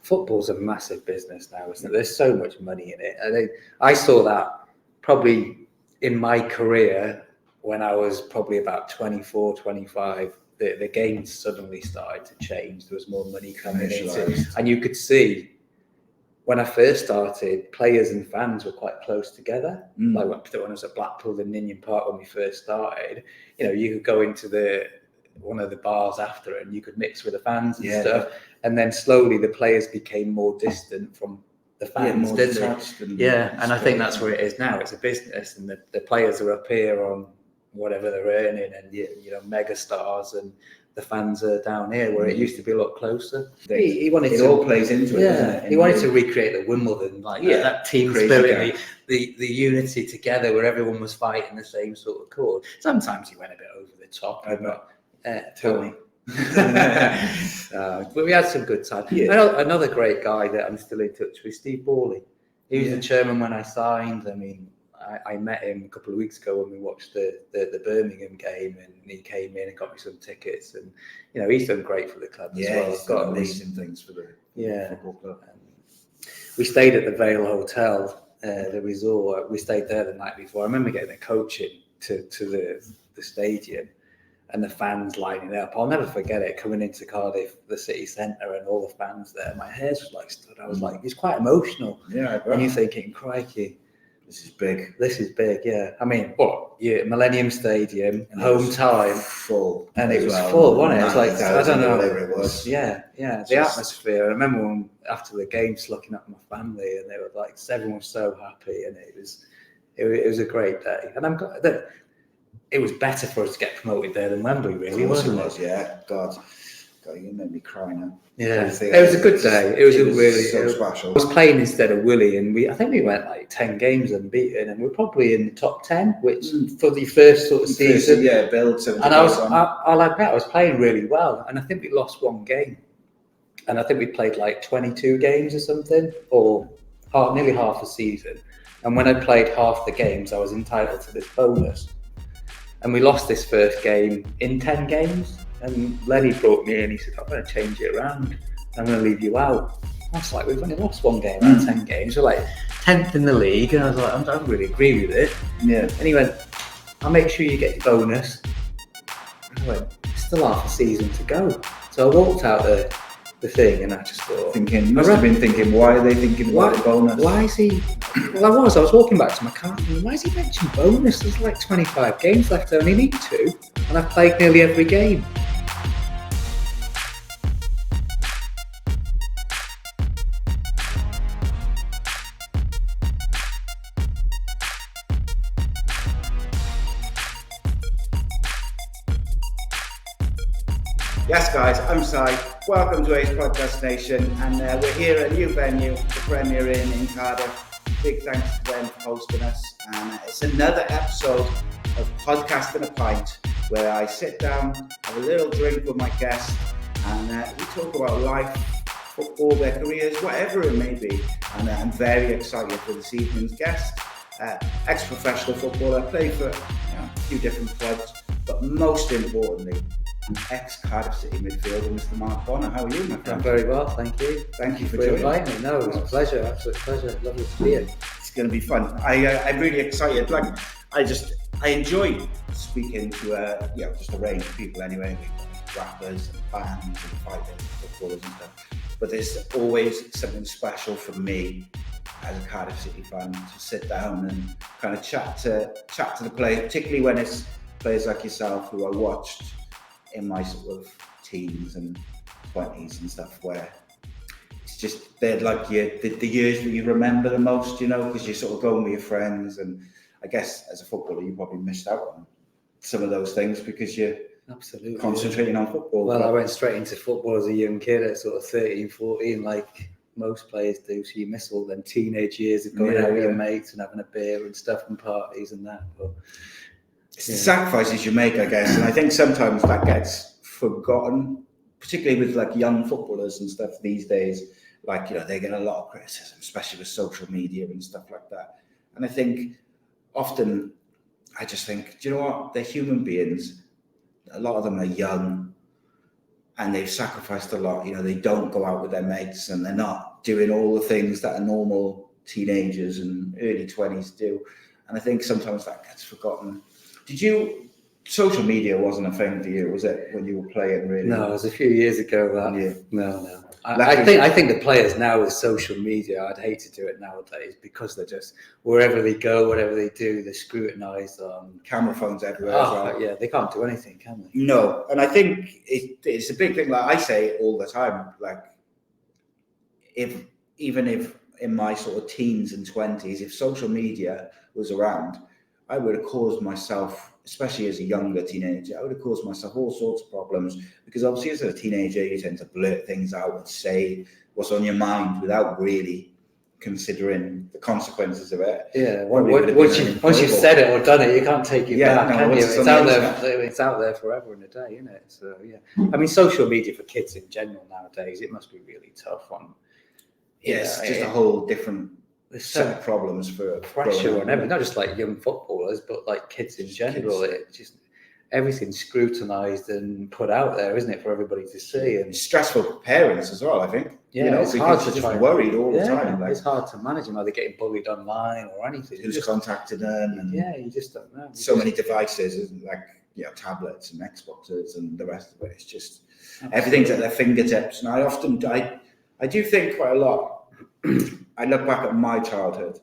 football's a massive business now, isn't it? There's so much money in it. I saw that probably in my career when I was probably about 24, 25. The games suddenly started to change. There was more money coming into it. And you could see when I first started, players and fans were quite close together. Like when I was at Blackpool in Ninian Park when we first started, you could go into one of the bars after and you could mix with the fans and stuff. And then slowly the players became more distant from the fans, didn't they? And I think that's where it is now. It's a business, and the players are up here on whatever they're earning, and mega stars, and the fans are down here where it used to be a lot closer. He wanted it all plays into it, doesn't it? He wanted to recreate the Wimbledon, that team spirit, the unity together where everyone was fighting the same sort of cause. Sometimes he went a bit over the top. Tell me. But we had some good times. Another great guy that I'm still in touch with, Steve Borley. He was the chairman when I signed. I mean, I met him a couple of weeks ago when we watched the Birmingham game, and he came in and got me some tickets, and he's done great for the club as well. He's got amazing things for the football club. We stayed at the Vale Hotel, the resort. We stayed there the night before. I remember getting a coach in to the stadium, and the fans lining up. I'll never forget it, coming into Cardiff, the city centre, and all the fans there. My hair was like stood. I was like, it's quite emotional. And you're thinking, crikey, this is big. I mean, Millennium Stadium, home time, full. And it was full, wasn't it? It was like, I don't know. Whatever it was. The atmosphere. I remember when, after the game, just looking at my family, and they were like, everyone was so happy, and it was a great day. And I'm glad that it was better for us to get promoted there than Wembley, really, wasn't it? God, you made me cry now. It was a good day. It was so special. I was playing instead of Willie, and I think we went like 10 games unbeaten, and we're probably in the top 10, which for the first sort of season. Build 70. And I'll admit, I was playing really well, and I think we lost one game, and I think we played like 22 games or something, or nearly half a season. And when I played half the games, I was entitled to this bonus. And we lost this first game in 10 games. And Lenny brought me in. He said, I'm going to change it around. I'm going to leave you out. I was like, we've only lost one game out of 10 games. We're like 10th in the league. And I was like, I don't really agree with it. And he went, I'll make sure you get your bonus. And I went, still half a season to go. So I walked out the thing, and I just thought, must have been thinking, why are they thinking about the bonus? Why is he? Well, I was walking back to my car, and why is he mentioning bonus? There's like 25 games left. I only need 2, and I've played nearly every game. Yes, guys, I'm Si. Welcome to A's Podcast Nation, and we're here at a new venue, the Premier Inn in Cardiff. Big thanks to them for hosting us, and it's another episode of Podcast A Pint, where I sit down, have a little drink with my guest, and we talk about life, football, their careers, whatever it may be. And I'm very excited for this evening's guest, ex-professional footballer, played for a few different clubs, but most importantly, ex-Cardiff City midfielder, Mr. Mark Bonner. How are you, my friend? I'm very well, thank you. Thank you for inviting me. No, it was a pleasure, absolute pleasure. Lovely to be here. It's going to be fun. I'm really excited. I enjoy speaking to just a range of people anyway. We've got rappers and bands and fighters and footballers and stuff. But there's always something special for me as a Cardiff City fan to sit down and kind of chat to the players, particularly when it's players like yourself who I watched in my sort of teens and 20s and stuff, where it's just they're like the years that you remember the most, because you're sort of going with your friends. And I guess as a footballer, you probably missed out on some of those things because you're absolutely concentrating on football. Well, I went straight into football as a young kid at sort of 13, 14, like most players do. So you miss all them teenage years of going out with your mates and having a beer and stuff and parties and that. But it's the sacrifices you make, I guess, and I think sometimes that gets forgotten, particularly with like young footballers and stuff these days. Like, they get a lot of criticism, especially with social media and stuff like that. And I think often, I just think, do you know what? They're human beings. A lot of them are young, and they've sacrificed a lot. They don't go out with their mates, and they're not doing all the things that a normal teenagers and early 20s do. And I think sometimes that gets forgotten. Social media wasn't a thing for you, was it, when you were playing, really? No, it was a few years ago. No. I think the players now with social media, I'd hate to do it nowadays, because they're just, wherever they go, whatever they do, they're scrutinised on. Camera phones everywhere as well. Yeah, they can't do anything, can they? No, and I think it's a big thing. Like I say all the time, like even if in my sort of teens and 20s, if social media was around, I would have caused myself, especially as a younger teenager, I would have caused myself all sorts of problems, because obviously as a teenager, you tend to blurt things out and say what's on your mind without really considering the consequences of it. Yeah, once you've said it or done it, you can't take it back, can you? It's out there forever and a day, isn't it? So, yeah. I mean, social media for kids in general nowadays, it must be really tough on. Yes, just a whole different set of problems for pressure on everything, not just like young footballers, but like kids in general. It just, everything's scrutinised and put out there, isn't it, for everybody to see? And it's stressful for parents as well, I think. Yeah, it's hard to just worried all the time. It's hard to manage them. Are they getting bullied online or anything? Who's contacted them? And you just don't know. Many devices, isn't like tablets and Xboxes and the rest of it. It's just everything's at their fingertips. And I do think quite a lot. I look back at my childhood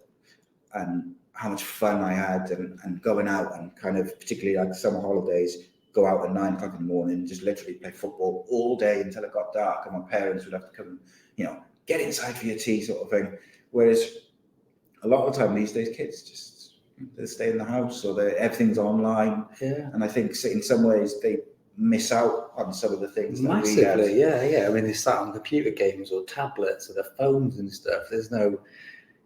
and how much fun I had, and going out and kind of, particularly like summer holidays, go out at 9 o'clock in the morning and just literally play football all day until it got dark, and my parents would have to come, get inside for your tea sort of thing. Whereas a lot of the time these days, kids they stay in the house, or everything's online. Yeah. And I think in some ways they miss out on some of the things massively. Yeah. I mean, they sat on computer games or tablets or their phones and stuff. There's no,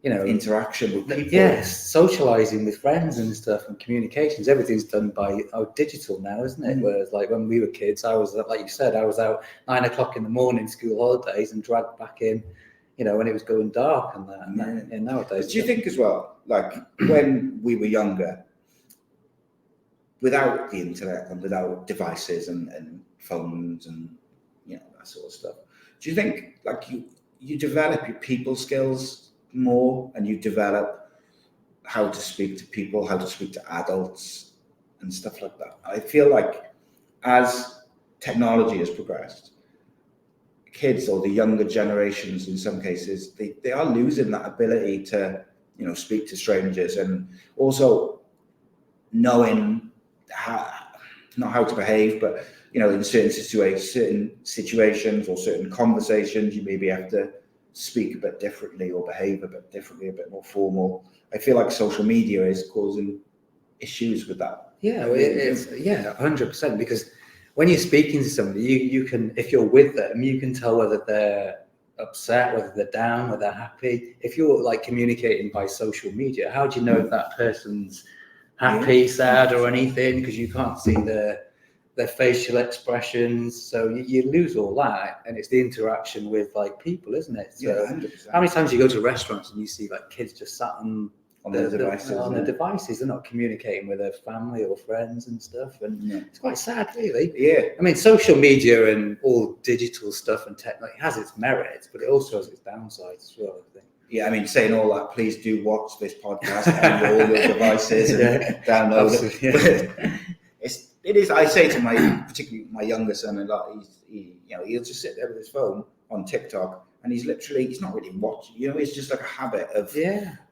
interaction with people. Yes, socialising with friends and stuff, and communications. Everything's done by digital now, isn't it? Whereas, like when we were kids, I was, like you said, I was out 9 o'clock in the morning, school holidays, and dragged back in, when it was going dark and that. And nowadays, but do you think as well, like when we were younger, without the internet and without devices and phones and that sort of stuff, do you think like you develop your people skills more, and you develop how to speak to people, how to speak to adults and stuff like that? I feel like as technology has progressed, kids, or the younger generations in some cases, they are losing that ability to speak to strangers, and also knowing not how to behave, but in certain situations or certain conversations, you maybe have to speak a bit differently or behave a bit differently, a bit more formal. I feel like social media is causing issues with that. Yeah, it's 100%, because when you're speaking to somebody, you can, if you're with them, you can tell whether they're upset, whether they're down, whether they're happy. If you're like communicating by social media, how do you know if that person's happy, sad, or anything? Because you can't see their facial expressions, so you lose all that, and it's the interaction with like people, isn't it? So 100%. How many times you go to restaurants and you see like kids just sat on their devices? The devices, they're not communicating with their family or friends and stuff, and it's quite sad, really. Yeah, I mean, social media and all digital stuff and technology has its merits, but it also has its downsides as well, I think. Yeah, I mean, saying all that, please do watch this podcast on all your devices and download it. Yeah. It is. I say to particularly my younger son a lot. He'll just sit there with his phone on TikTok, and he's not really watching. It's just like a habit of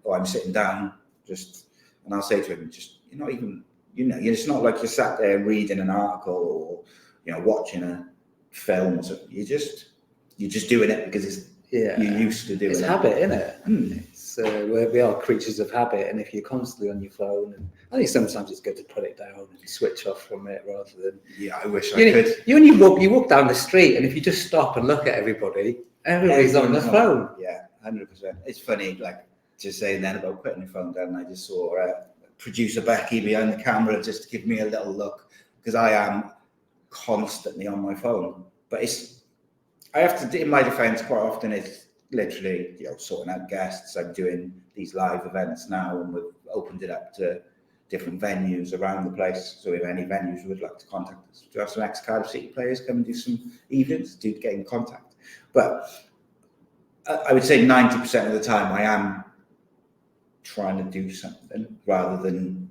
I'm sitting down, and I'll say to him, you're not even, it's not like you're sat there reading an article or watching a film or something. You're just doing it because you're used to doing it. It's habit, isn't it? We are creatures of habit, and if you're constantly on your phone, and I think sometimes it's good to put it down and switch off from it rather than. Yeah, I wish I could. You walk down the street, and if you just stop and look at everybody's on the phone. Yeah, 100%. It's funny, like just saying then about putting your phone down. I just saw producer Becky behind the camera just to give me a little look, because I am constantly on my phone. But I have to, in my defence, quite often it's literally sorting out guests. I'm doing these live events now, and we've opened it up to different venues around the place. So if any venues would like to contact us, to have some ex-Cardiff City players come and do some evenings, do get in contact. But I would say 90% of the time I am trying to do something rather than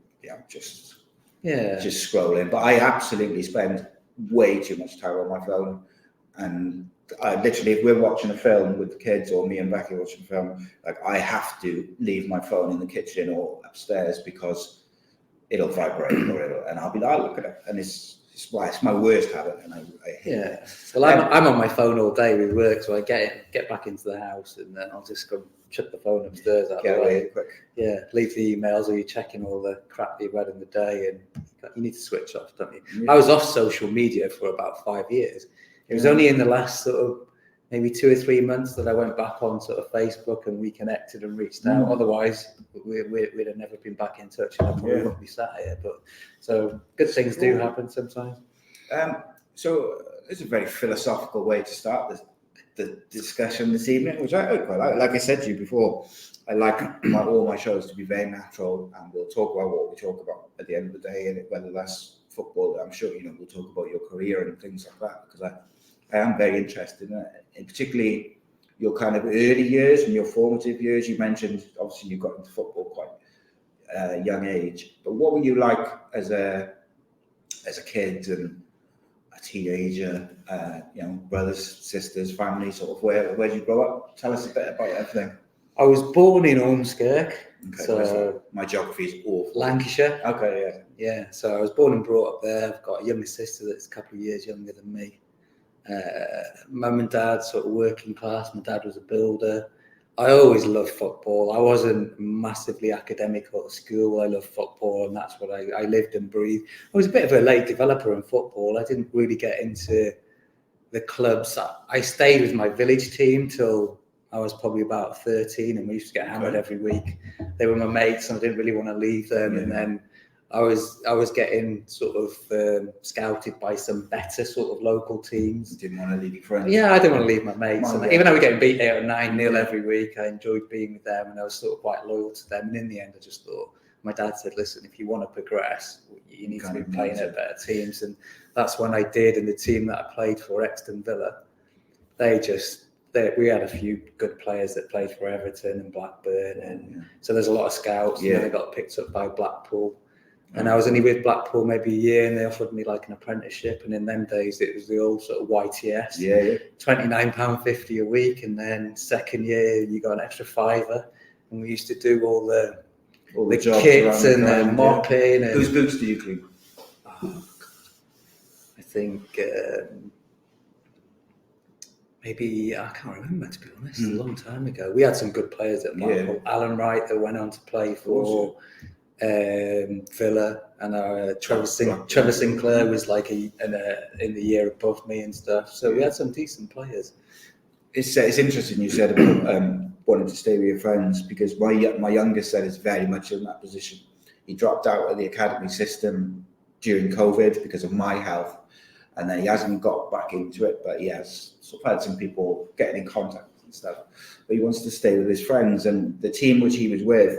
just scrolling. But I absolutely spend way too much time on my phone, and I literally, if we're watching a film with the kids or me and Becky watching a film, like I have to leave my phone in the kitchen or upstairs because it'll vibrate and I'll be like, look at it, and it's my worst habit, and I hate it. Well, I'm on my phone all day with work, so I get back into the house and then I'll just go chuck the phone upstairs out Get the way. away quick. Yeah, leave the emails, or you're checking all the crap you've read in the day, and you need to switch off, don't you? Yeah. I was off social media for about 5 years. It was only in the last sort of maybe 2 or 3 months that I went back on sort of Facebook and reconnected and reached out. Otherwise, we'd have never been back in touch, and I probably wouldn't be sat here. But so good things do happen sometimes. So it's a very philosophical way to start the discussion this evening, which I quite like. Like I said to you before, I like all my shows to be very natural, and we'll talk about what we talk about at the end of the day, and whether that's football. I'm sure we'll talk about your career and things like that, because I am very interested in it, and particularly your kind of early years and your formative years. You mentioned obviously you got into football quite young age, but what were you like as a kid and a teenager? Brothers, sisters, family, sort of where did you grow up? Tell us a bit about everything. I was born in Ormskirk, Okay, so my geography is awful. Lancashire. Okay, Yeah. So I was born and brought up there. I've got a younger sister that's a couple of years younger than me. Mum and dad sort of working class. My dad was a builder. I always loved football. I wasn't massively academic at school. I loved football, and that's what I lived and breathed. I was a bit of a late developer in football. I didn't really get into the clubs. I stayed with my village team till I was probably about 13, and we used to get hammered every week. They were my mates, and I didn't really want to leave them. And then I was getting sort of scouted by some better sort of local teams. You didn't want to leave your friends. Yeah, I didn't want to leave my mates. And even though we were getting beat 8 or 9-0 every week, I enjoyed being with them, and I was sort of quite loyal to them. And in the end, I just thought, my dad said, listen, if you want to progress, you need to be playing at better teams. And that's when I did. And the team that I played for, Exton Villa, we had a few good players that played for Everton and Blackburn. And so there's a lot of scouts. And then they got picked up by Blackpool. And I was only with Blackpool maybe a year, and they offered me like an apprenticeship. And in them days, it was the old sort of YTS, £29.50 a week. And then second year, you got an extra £5. And we used to do all the kits and the mopping. And whose boots do you clean? Oh, God. I think maybe, I can't remember, to be honest. A long time ago. We had some good players at Blackpool. Alan Wright, that went on to play for Villa, and Trevor Sinclair was like in the year above me and stuff. So we had some decent players. It's interesting you said about wanting to stay with your friends, because my youngest son is very much in that position. He dropped out of the academy system during COVID because of my health, and then he hasn't got back into it, but he has sort of had some people getting in contact and stuff. But he wants to stay with his friends, and the team which he was with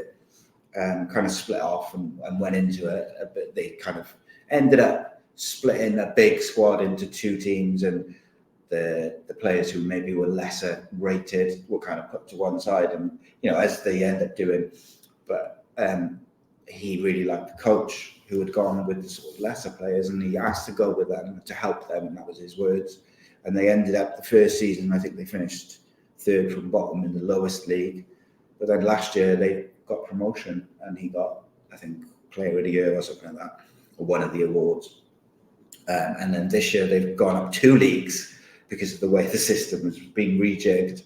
kind of split off and went into it. But they kind of ended up splitting a big squad into two teams, and the players who maybe were lesser rated were kind of put to one side, and as they end up doing. But he really liked the coach who had gone with the sort of lesser players, and he asked to go with them to help them, and that was his words. And they ended up the first season, I think they finished third from bottom in the lowest league. But then last year they got promotion, and he got, I think, Player of the Year or something like that, or one of the awards. And then this year they've gone up 2 leagues because of the way the system has been rejigged,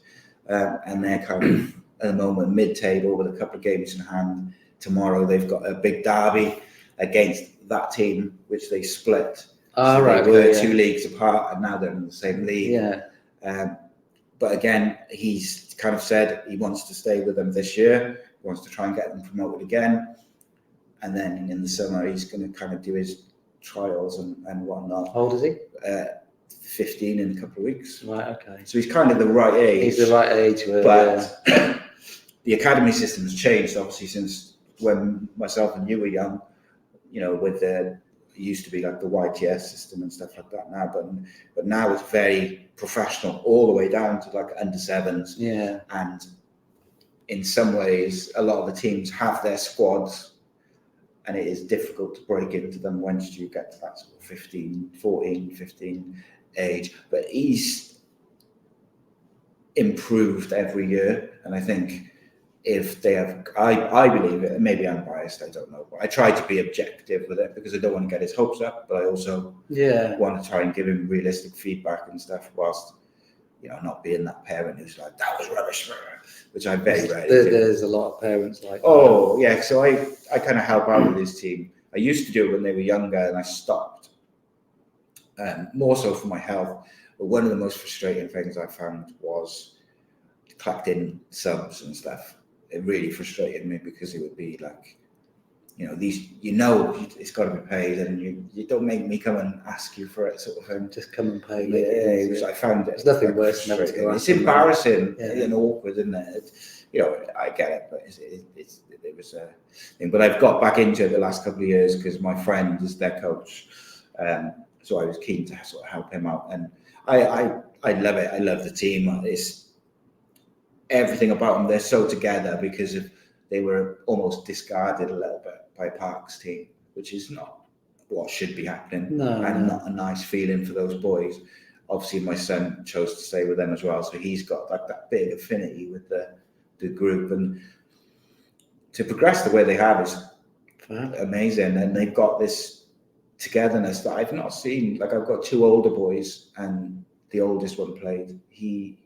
and they're kind of at the moment mid-table with a couple of games in hand. Tomorrow they've got a big derby against that team, which they split. They were 2 leagues apart, and now they're in the same league. But again, he's kind of said he wants to stay with them this year. He wants to try and get them promoted again, and then in the summer he's going to kind of do his trials and whatnot. How old is he? 15 in a couple of weeks. Right, okay. So he's kind of the right age. He's the right age. But the academy system has changed, obviously, since when myself and you were young. with it used to be like the YTS system and stuff like that now, but now it's very professional all the way down to like under sevens. Yeah. And in some ways, a lot of the teams have their squads, and it is difficult to break into them once you get to that sort of 15 age. But he's improved every year, and I think if they have, I believe it, maybe I'm biased, I don't know, but I try to be objective with it because I don't want to get his hopes up, but I also want to try and give him realistic feedback and stuff, whilst not being that parent who's like, that was rubbish, which I very rarely do. There's a lot of parents like that. Yeah, so I kind of help out with his team. I used to do it when they were younger, and I stopped, more so for my health. But one of the most frustrating things I found was collecting subs and stuff. It really frustrated me because it would be like, these, it's got to be paid, and you don't make me come and ask you for it, sort of thing. Just come and pay. I found it. There's nothing worse than it's embarrassing and awkward, isn't it? I get it, but it was a thing. But I've got back into it the last couple of years because my friend is their coach, so I was keen to sort of help him out, and I love it. I love the team. It's everything about them. They're so together because they were almost discarded a little bit by Park's team, which is not what should be happening, not a nice feeling for those boys. Obviously, my son chose to stay with them as well, so he's got like that big affinity with the group, and to progress the way they have is amazing. And they've got this togetherness that I've not seen. Like, I've got two older boys, and the oldest one played. He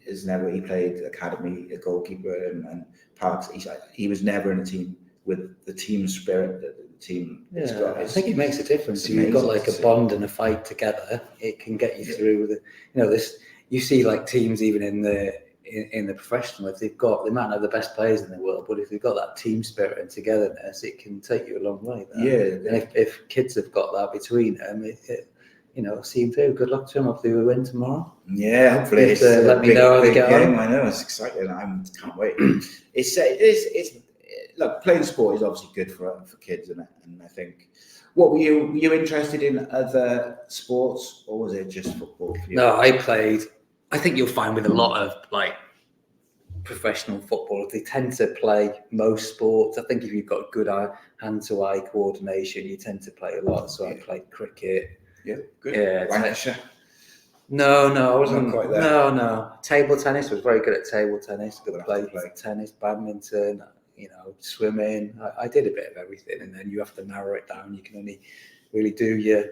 played academy, a goalkeeper, and Parks. He was never in a team with the team spirit that the team has got. I think it makes a difference. You've got like a bond and a fight together. It can get you through this. You see like teams even in the professional, if they might have the best players in the world, but if they've got that team spirit and togetherness, it can take you a long way. And if kids have got that between them, see him through. Good luck to him. Hopefully we win tomorrow. Yeah, hopefully. Let me know how they get on. I know, it's exciting. I can't wait. Look, playing sport is obviously good for kids, and I think. What were you interested in other sports, or was it just football for you? No, I played. I think you'll find with a lot of like professional footballers, they tend to play most sports. I think if you've got good hand-to-eye coordination, you tend to play a lot. So I played cricket. Yeah, good. Yeah, Lancashire. No, I wasn't quite there. No. Table tennis, was very good at table tennis. Good at play tennis, badminton, swimming. I did a bit of everything, and then you have to narrow it down. You can only really do your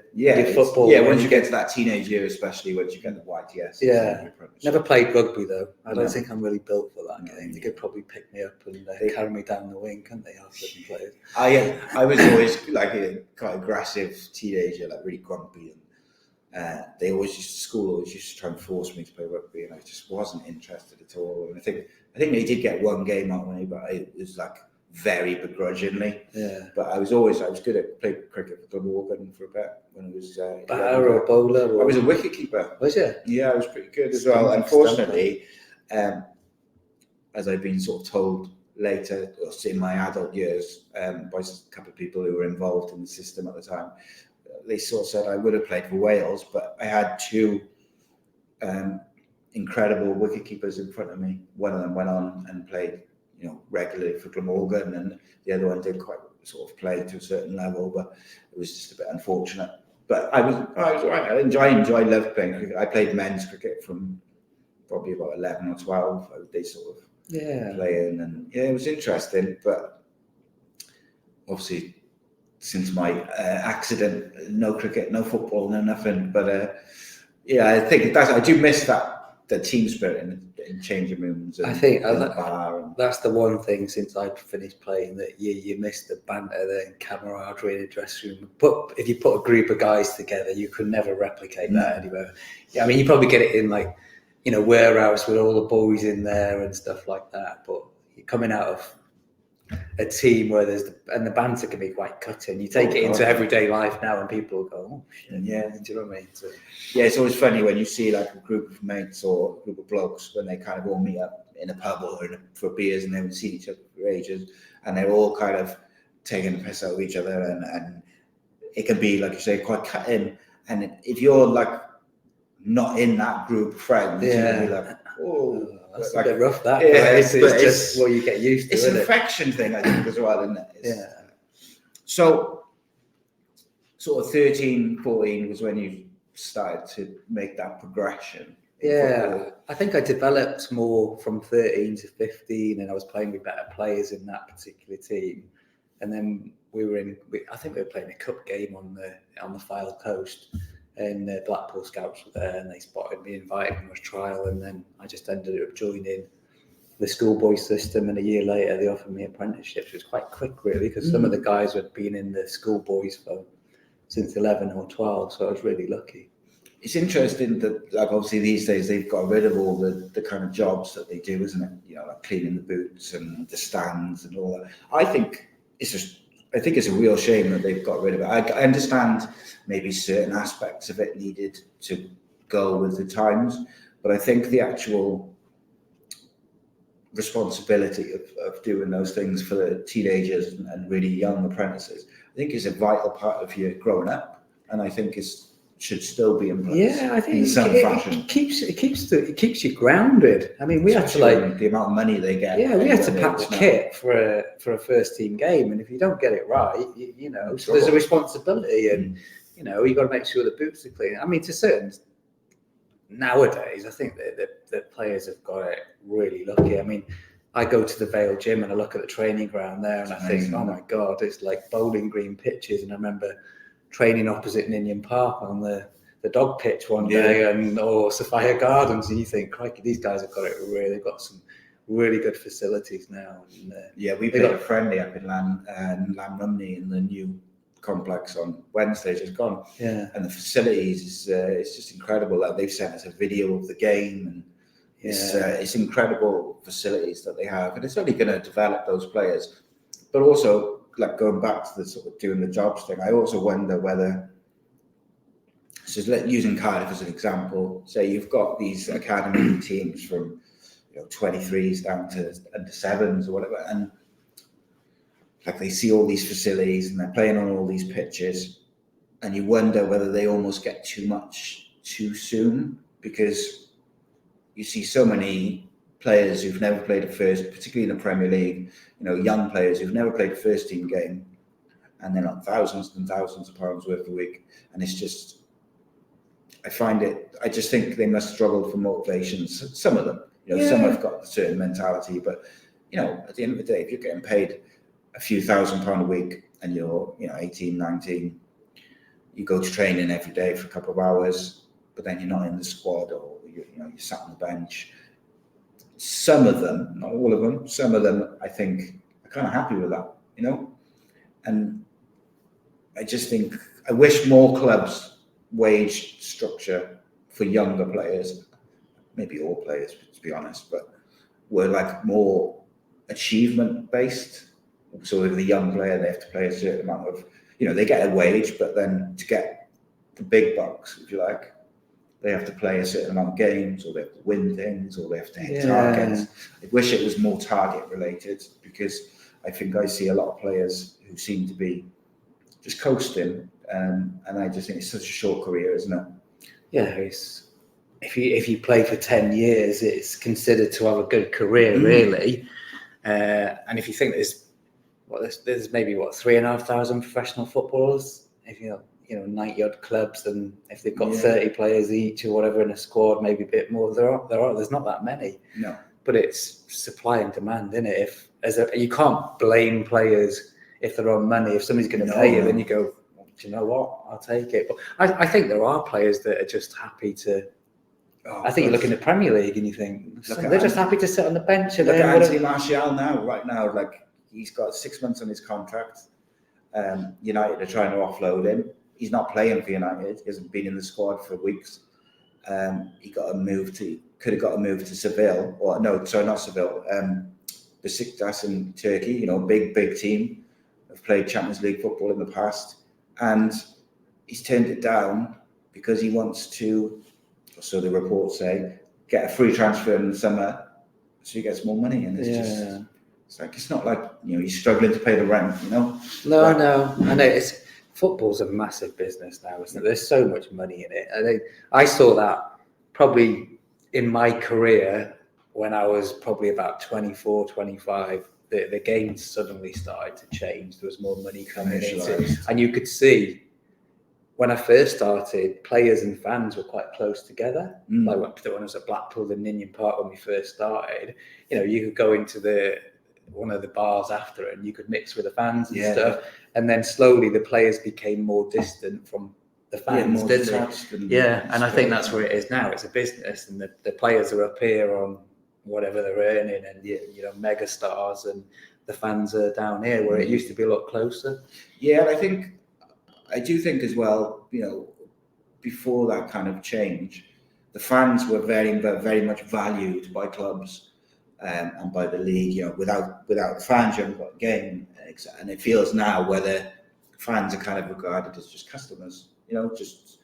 football. Yeah, once you get to that teenage year, especially once you get the YTS. Yeah, never played rugby though. I don't think I'm really built for that game. They could probably pick me up and carry me down the wing, couldn't they? Certain players. I was always like a quite aggressive teenager, like really grumpy, and they always used to try and force me to play rugby, and I just wasn't interested at all. And I think they did get one game out of me, but it was like very begrudgingly. Yeah. But I was good at playing cricket for Glamorgan for a bit when I was batter or bowler. I was a wicket keeper. Was you? Yeah, I was pretty good as well. Unfortunately, as I've been sort of told later, or in my adult years, by a couple of people who were involved in the system at the time, they sort of said I would have played for Wales, but I had two incredible wicket keepers in front of me. One of them went on and played, regularly for Glamorgan, and the other one did quite sort of play to a certain level, but it was just a bit unfortunate. But I was all right. I loved playing cricket. I played men's cricket from probably about 11 or 12. They sort of playing, and it was interesting. But obviously, since my accident, no cricket, no football, no nothing. But I think I do miss the team spirit in changing rooms. And, I think the bar that's the one thing since I finished playing that you miss the banter, the camaraderie in the dressing room. But if you put a group of guys together, you could never replicate that anywhere. Yeah, I mean, you probably get it in like warehouse with all the boys in there and stuff like that. But you're coming out of a team where the banter can be quite cutting. You take it into everyday life now, and people will go, "Oh shit!" Yeah, do you know what I mean? So, it's always funny when you see like a group of mates or a group of blokes when they kind of all meet up in a pub or for beers, and they haven't seen each other for ages, and they're all kind of taking the piss out of each other, and it can be, like you say, quite cutting. And if you're like not in that group of friends, Yeah. you'll be like, oh, That's like, a bit rough, that. yeah, Right? It's but just what you get used to, it's isn't an it? affection thing, I think, as well, isn't it? Yeah. So, sort of 13, 14 was when you started to make that progression in football. I think I developed more from 13 to 15, and I was playing with better players in that particular team. And then I think we were playing a cup game on the Fylde coast, and the Blackpool scouts were there, and they spotted me, invited me to a trial, and then I just ended up joining the schoolboy system, and a year later they offered me apprenticeships. It was quite quick, really, because some of the guys had been in the schoolboys since 11 or 12, so I was really lucky. It's interesting that, like, obviously these days they've got rid of all the kind of jobs that they do, isn't it? You know, like cleaning the boots and the stands and all that. I think it's a real shame that they've got rid of it. I understand maybe certain aspects of it needed to go with the times, but I think the actual responsibility of doing those things for the teenagers and really young apprentices, I think is a vital part of your growing up, and I think should still be in place. Yeah, I think in some fashion. It keeps you grounded. I mean, we Especially had to the amount of money they get. Yeah, we had to pack the kit for a first team game, and if you don't get it right, you know, so there's a responsibility, and you know, you got to make sure the boots are clean. I mean, to certain nowadays, I think that the players have got it really lucky. I mean, I go to the Vale gym and I look at the training ground there, and I think, oh my God, it's like bowling green pitches. And I remember training opposite Ninian Park on the dog pitch one day, or Sophia Gardens, and you think, crikey, these guys have got it really. They've got some really good facilities now. And, we played a friendly up in Lamrumney in the new complex on Wednesday, just gone. Yeah, and the facilities it's just incredible. That they've sent us a video of the game, and it's incredible facilities that they have, and it's only going to develop those players. But also, like, going back to the sort of doing the jobs thing, I also wonder whether, so using Cardiff as an example, say you've got these academy teams from 23s down to under 7s or whatever, and like they see all these facilities and they're playing on all these pitches, and you wonder whether they almost get too much too soon, because you see so many players who've never played a first, particularly in the Premier League, young players who've never played a first team game, and they're on thousands and thousands of pounds worth a week. And it's just, I just think they must struggle for motivation. Some of them, some have got a certain mentality, but at the end of the day, if you're getting paid a few £1,000 a week and you're 18, 19, you go to training every day for a couple of hours, but then you're not in the squad, or you're sat on the bench. Some of them, not all of them, some of them, I think, are kind of happy with that, and I just think, I wish more clubs wage structure for younger players, maybe all players, to be honest, but were like more achievement based. So with the young player, they have to play a certain amount of, they get a wage, but then to get the big bucks, if you like, they have to play a certain amount of games, or they have to win things, or they have to hit targets. I wish it was more target related, because I think I see a lot of players who seem to be just coasting, and I just think it's such a short career, isn't it? Yeah, if you play for 10 years, it's considered to have a good career, really. And if you think there's maybe 3,500 professional footballers, if 90 odd clubs, and if they've got 30 players each or whatever in a squad, maybe a bit more, there's not that many. No, but it's supply and demand, isn't it? You can't blame players if they're on money. If somebody's going to pay you, then you go, well, do you know what? I'll take it. But I think there are players that are just happy to. I think you look in the Premier League and you think they're just happy to sit on the bench. Look at Anthony Martial right now, like, he's got 6 months on his contract. United are trying to offload him. He's not playing for United. He hasn't been in the squad for weeks. He could have got a move to Seville, or no, sorry, not Seville. Besiktas in Turkey, big team. Have played Champions League football in the past, and he's turned it down because he wants to, so the reports say, get a free transfer in the summer so he gets more money. And it's just, it's not like you're struggling to pay the rent. No. I know football's a massive business now, isn't it? There's so much money in it. I saw that probably in my career when I was probably about 24, 25. The game suddenly started to change. There was more money coming into it, and you could see when I first started, players and fans were quite close together. Like when I was at Blackpool and Ninian Park when we first started, you could go into one of the bars after and you could mix with the fans and stuff. And then slowly the players became more distant from the fans, didn't they? And I think that's where it is now. It's a business, and the players are up here on whatever they're earning, and mega stars, and the fans are down here where it used to be a lot closer. Yeah, and I do think as well, before that kind of change, the fans were very, very much valued by clubs and by the league. Without fans, you haven't got a game. And it feels now where the fans are kind of regarded as just customers, just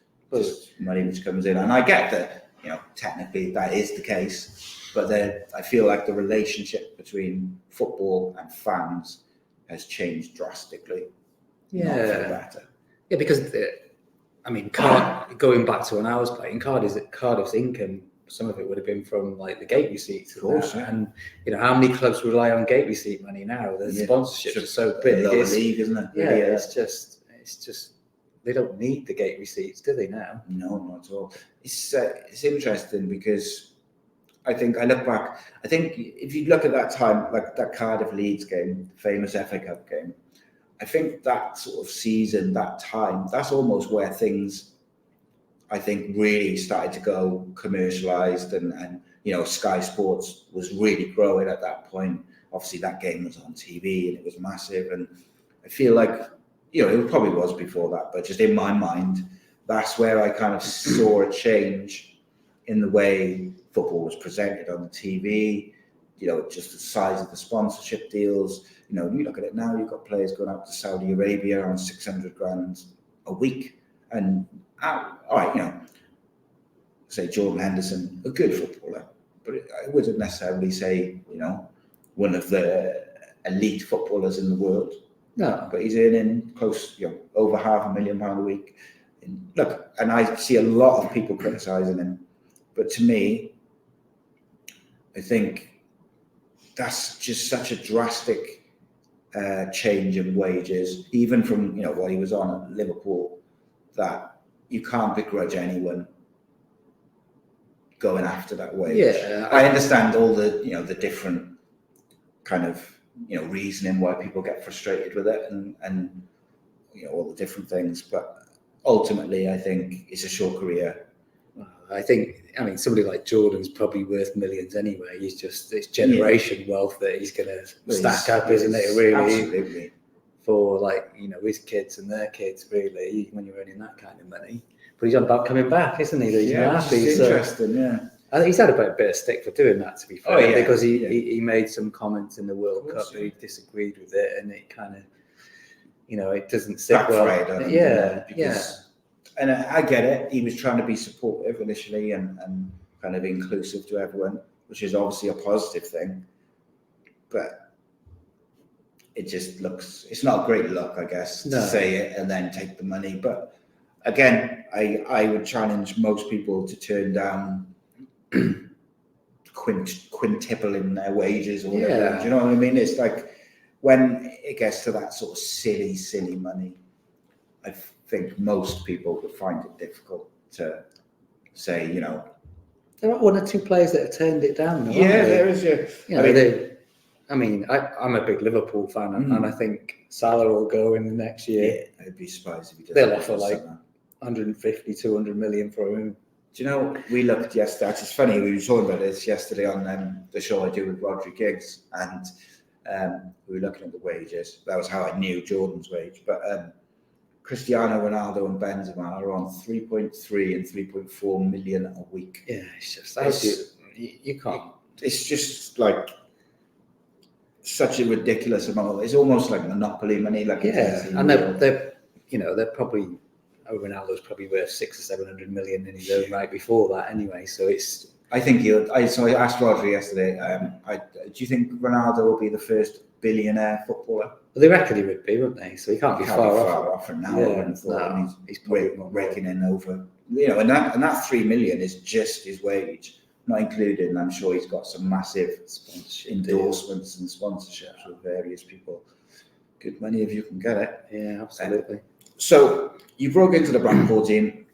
money which comes in. And I get that, technically that is the case, but I feel like the relationship between football and fans has changed drastically. Not for the better. Yeah, because going back to when I was playing, Cardiff's income, some of it would have been from like the gate receipts, of course. And how many clubs rely on gate receipt money now? The sponsorships are so big. Lower league, isn't it? Yeah, it's just they don't need the gate receipts, do they now? No, not at all. It's interesting because I think I look back. I think if you look at that time, like that Cardiff Leeds game, famous FA Cup game, I think that sort of season, that time, that's almost where things, I think, really started to go commercialised, and Sky Sports was really growing at that point. Obviously, that game was on TV and it was massive, and I feel like it probably was before that, but just in my mind, that's where I kind of saw a change in the way football was presented on the TV. Just the size of the sponsorship deals. You look at it now, you've got players going out to Saudi Arabia on 600 grand a week. And, all right, say Jordan Henderson, a good footballer, but I wouldn't necessarily say, one of the elite footballers in the world. No. But he's earning close, over £500,000 a week. And I see a lot of people criticising him. But to me, I think that's just such a drastic change in wages, even from what he was on at Liverpool, that you can't begrudge anyone going after that wage. Yeah, I understand all the the different kind of reasoning why people get frustrated with it, and all the different things, but ultimately I think it's a short career. I think, somebody like Jordan's probably worth millions anyway. He's just, it's generation wealth that he's going to stack up, isn't it? Really, absolutely. For his kids and their kids, really, when you're earning that kind of money. But he's on about coming back, isn't he? That he's not happy. It's interesting, I think he's had a bit of stick for doing that, to be fair, because he made some comments in the World Cup that he disagreed with it, and it kind of, it doesn't sit well. And I get it. He was trying to be supportive initially and kind of inclusive to everyone, which is obviously a positive thing. But it just it's not a great look, I guess, to say it and then take the money. But again, I would challenge most people to turn down quintupling their wages or whatever. Yeah. Do you know what I mean? It's like when it gets to that sort of silly money, I think most people would find it difficult to say, There are one or two players that have turned it down, though, there is. I'm a big Liverpool fan, and I think Salah will go in the next year. Yeah, I'd be surprised if he does. They'll offer 150, 200 million for him. Do you know, we looked yesterday, it's funny, we were talking about this yesterday on the show I do with Rhodri Giggs, and we were looking at the wages. That was how I knew Jordan's wage. But Cristiano Ronaldo and Benzema are on 3.3 and 3.4 million a week. Yeah, it's just, you can't. It's just like such a ridiculous amount. It's almost like monopoly money. And they're probably, Ronaldo's probably worth 600 or 700 million in his own right before that anyway. So it's I think so I asked Rhodri yesterday, do you think Ronaldo will be the first billionaire footballer? Well, they reckon he would be, wouldn't they? So he can't be far off from now. Yeah, he's raking in over, and that 3 million is just his wage, not including. I'm sure he's got some massive endorsements and sponsorships with various people. Good money if you can get it. Yeah, absolutely. So you broke into the Blackpool team,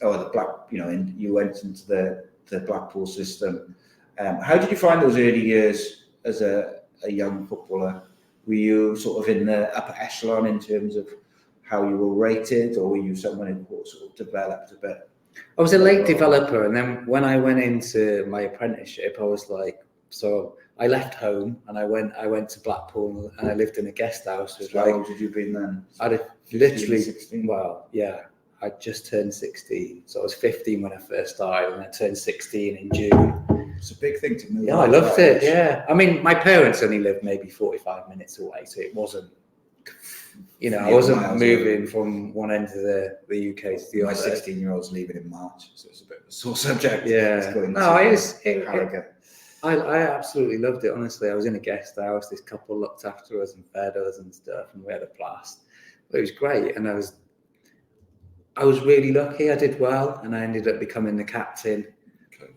and you went into the Blackpool system. How did you find those early years as a young footballer? Were you sort of in the upper echelon in terms of how you were rated, or were you someone who sort of developed a bit? I was a late developer, and then when I went into my apprenticeship, I was like, so I left home and I went to Blackpool and I lived in a guest house. How old had you been then? I'd have literally 16? Well, yeah, I just turned 16, so I was 15 when I first started, and I turned 16 in June. It's a big thing to move. Yeah, I loved it. Yeah, I mean, my parents only lived maybe 45 minutes away, so it wasn't. I wasn't moving from one end of the UK to the other. My 16-year-old's leaving in March, so it's a bit of a sore subject. Yeah, I absolutely loved it. Honestly, I was in a guest house. This couple looked after us and fed us and stuff, and we had a blast. But it was great, and I was really lucky. I did well, and I ended up becoming the captain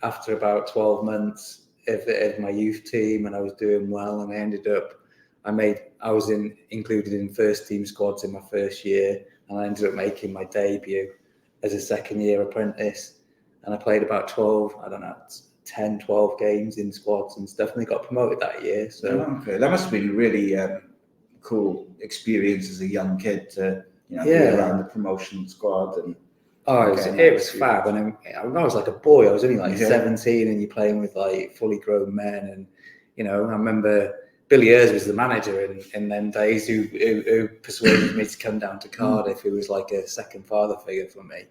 after about 12 months of my youth team, and I was doing well. And I was included in first team squads in my first year, and I ended up making my debut as a second year apprentice. And I played about 10, 12 games in squads and stuff, and they got promoted that year. So that must have been really cool experience as a young kid to be around the promotion squad. And it was fab. And I was like a boy. I was only 17, and you're playing with like fully grown men. And I remember Billy Ayres was the manager in them days who persuaded me to come down to Cardiff. He was like a second father figure for me.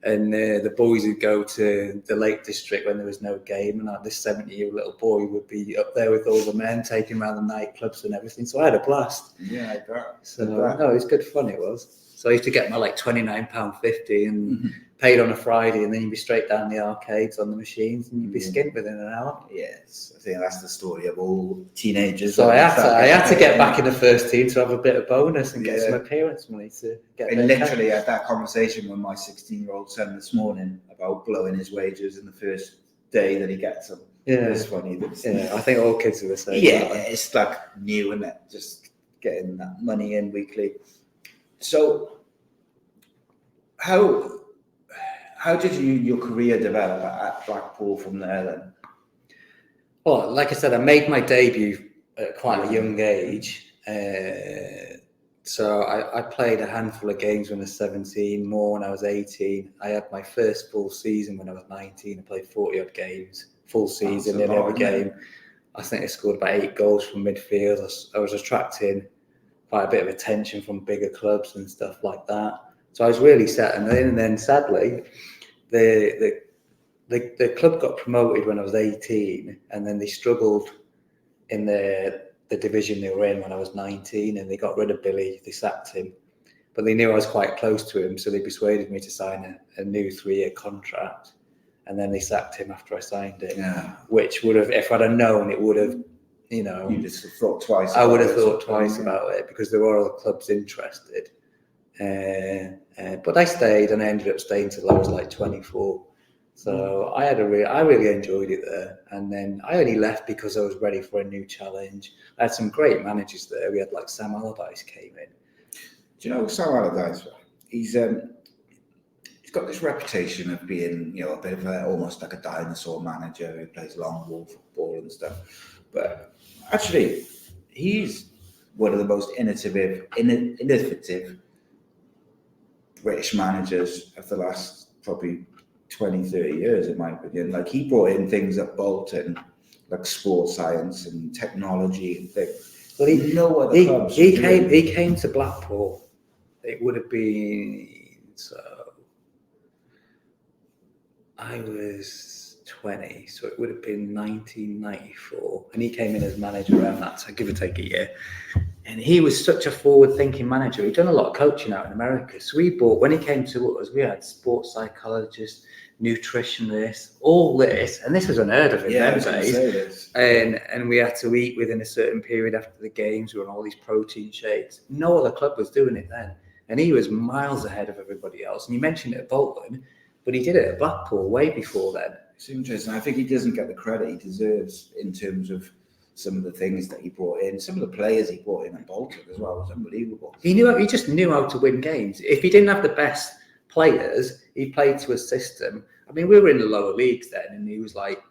And the boys would go to the Lake District when there was no game, and this 70-year-old little boy would be up there with all the men, taking around the nightclubs and everything. So I had a blast. Yeah, I bet. So no, it was good fun. It was. So I used to get my £29.50 and paid on a Friday, and then you'd be straight down the arcades on the machines, and you'd be skint within an hour. Yes, I think that's the story of all teenagers. So I had to get back in the first team to have a bit of bonus and get some appearance money to get. I literally had that conversation with my 16-year-old son this morning about blowing his wages in the first day that he gets them. Yeah, it's funny. I think all kids are the same. Yeah, it's like new, isn't it? Just getting that money in weekly. So, how did your career develop at Blackpool from there then? Well, like I said, I made my debut at quite a young age. So I played a handful of games when I was 17, more when I was 18. I had my first full season when I was 19. I played 40-odd games, full season in every game. I think I scored about 8 goals from midfield. I was attracting quite a bit of attention from bigger clubs and stuff like that. So I was really settling in. And then sadly, the club got promoted when I was 18, and then they struggled in the division they were in when I was 19, and they got rid of Billy. They sacked him, but they knew I was quite close to him, so they persuaded me to sign a new 3-year contract, and then they sacked him after I signed it. Yeah. Which would have, if I'd have known, it would have, you just thought twice. I would have thought twice about it, because there were other clubs interested. But I stayed, and I ended up staying till I was like 24. So I really enjoyed it there. And then I only left because I was ready for a new challenge. I had some great managers there. We had like Sam Allardyce came in. Do you know Sam Allardyce? He's got this reputation of being, a bit of almost like a dinosaur manager who plays long ball football and stuff. But actually, he's one of the most innovative British managers of the last probably 20, 30 years, in my opinion. Like, he brought in things at Bolton, like sports science and technology and things. But he came to Blackpool. It would have been, so I was 20, so it would have been 1994, and he came in as manager around that, so give or take a year. And he was such a forward-thinking manager. He'd done a lot of coaching out in America. So when he came to us, we had sports psychologists, nutrition this, all this, and this was unheard of in them days. And we had to eat within a certain period after the games. We were on all these protein shakes. No other club was doing it then, and he was miles ahead of everybody else. And you mentioned it at Bolton, but he did it at Blackpool way before then. It's interesting. I think he doesn't get the credit he deserves in terms of some of the things that he brought in. Some of the players he brought in at Bolton as well was unbelievable. He just knew how to win games. If he didn't have the best players, he played to a system. I mean, we were in the lower leagues then, and he was like,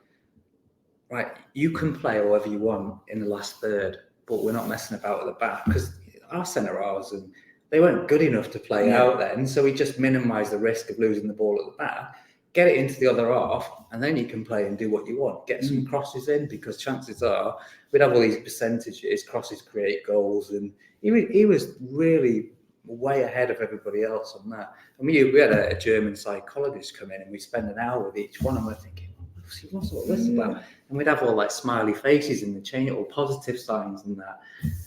right, you can play however you want in the last third, but we're not messing about at the back, because our centre-halves, and they weren't good enough to play out then, so we just minimised the risk of losing the ball at the back, get it into the other half, and then you can play and do what you want. Get some crosses in, because chances are we'd have all these percentages, crosses create goals, and he was really way ahead of everybody else on that. And we had a German psychologist come in, and we spend an hour with each one, and we're thinking, what's all this about? And we'd have all like smiley faces in the chain, all positive signs and that.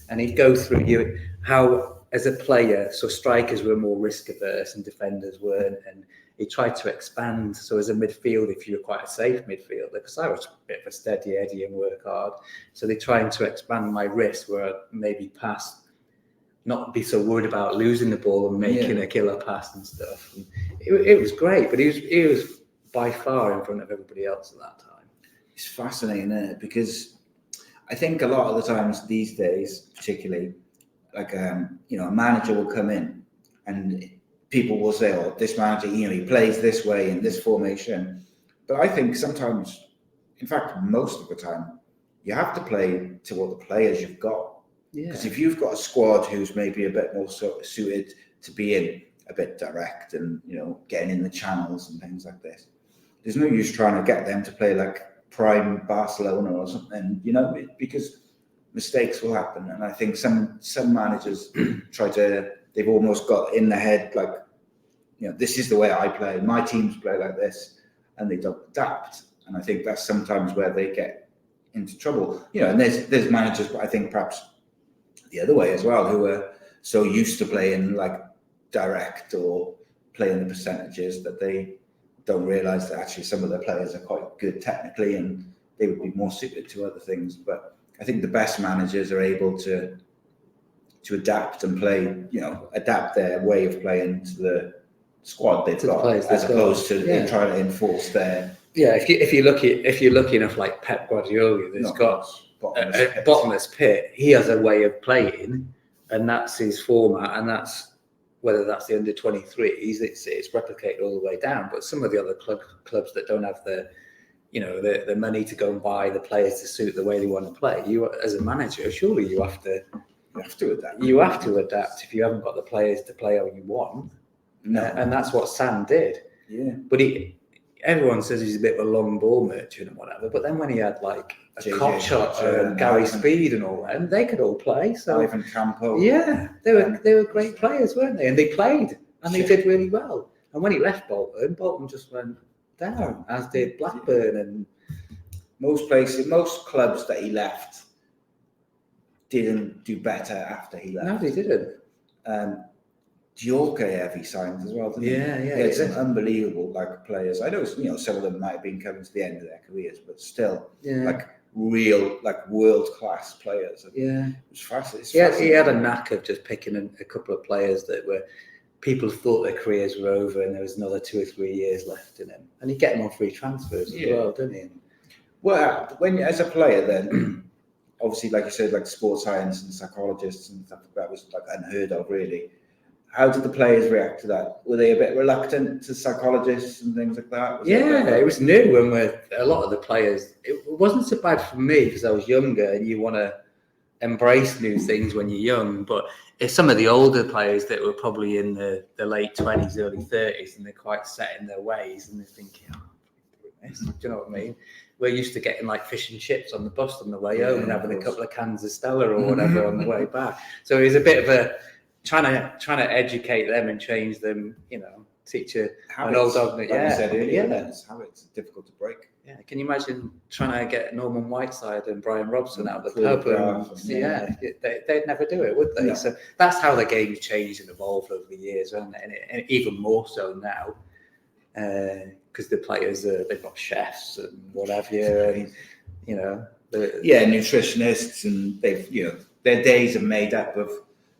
And he'd go through you how, as a player, so strikers were more risk averse and defenders weren't, and he tried to expand. So as a midfielder, if you were quite a safe midfielder, because I was a bit of a steady Eddie and work hard, so they're trying to expand my risk where I'd maybe pass, not be so worried about losing the ball and making a killer pass and stuff. And it was great, but he was by far in front of everybody else at that time. It's fascinating, isn't it? Because I think a lot of the times these days, particularly, like a manager will come in and people will say, "Oh, this manager, he plays this way in this formation." But I think sometimes, in fact, most of the time, you have to play to what the players you've got. Because if you've got a squad who's maybe a bit more suited to being a bit direct and getting in the channels and things like this, there's no use trying to get them to play like prime Barcelona or something, because mistakes will happen. And I think some managers they've almost got in their head like, this is the way I play, my teams play like this, and they don't adapt. And I think that's sometimes where they get into trouble. And there's managers, but I think perhaps the other way as well, who are so used to playing like direct or playing the percentages that they don't realise that actually some of their players are quite good technically and they would be more suited to other things. But I think the best managers are able to adapt and play, adapt their way of playing to the squad they've got, as opposed to trying to enforce their. Yeah, if you're lucky enough, like Pep Guardiola, that's got a bottomless pit. He has a way of playing, and that's his format, and that's whether that's the under 23s, it's replicated all the way down. But some of the other clubs that don't have the money to go and buy the players to suit the way they want to play, you as a manager, surely you have to adapt. You have to adapt if you haven't got the players to play how you want. No. And that's what Sam did. Yeah. But everyone says he's a bit of a long ball merchant and whatever. But then when he had like a Kochot and Gary Speed and all them, they could all play. So Ivan Campo. Yeah, they were great players, weren't they? And they played and they did really well. And when he left Bolton just went down, as did Blackburn and most clubs that he left didn't do better after he left. No, they didn't. Djorkaeff he signed as well, didn't he? Yeah. He had some unbelievable players. I know some of them might have been coming to the end of their careers, but still real world class players. Yeah, it was fascinating. He had a knack of just picking a couple of players that were people thought their careers were over, and there was another 2 or 3 years left in him, and he'd get them on free transfers as well, didn't he? Well, when as a player, then obviously, like you said, like sports science and psychologists and stuff like that was unheard of, really. How did the players react to that? Were they a bit reluctant to psychologists and things like that? It was new when a lot of the players. It wasn't so bad for me because I was younger, and you want to embrace new things when you're young. But if some of the older players that were probably in the late 20s, early 30s, and they're quite set in their ways, and they're thinking, do you know what I mean? We're used to getting like fish and chips on the bus on the way home and having a couple of cans of Stella or whatever on the way back. So it was a bit of a trying to educate them and change them, teach an old dog that, you said earlier, habits are difficult to break. Yeah, can you imagine trying to get Norman Whiteside and Brian Robson out of the pub? They'd never do it, would they? No. So that's how the game's changed and evolved over the years, and even more so now. Because because the players they've got chefs and whatever, and you know, nutritionists, and they've their days are made up of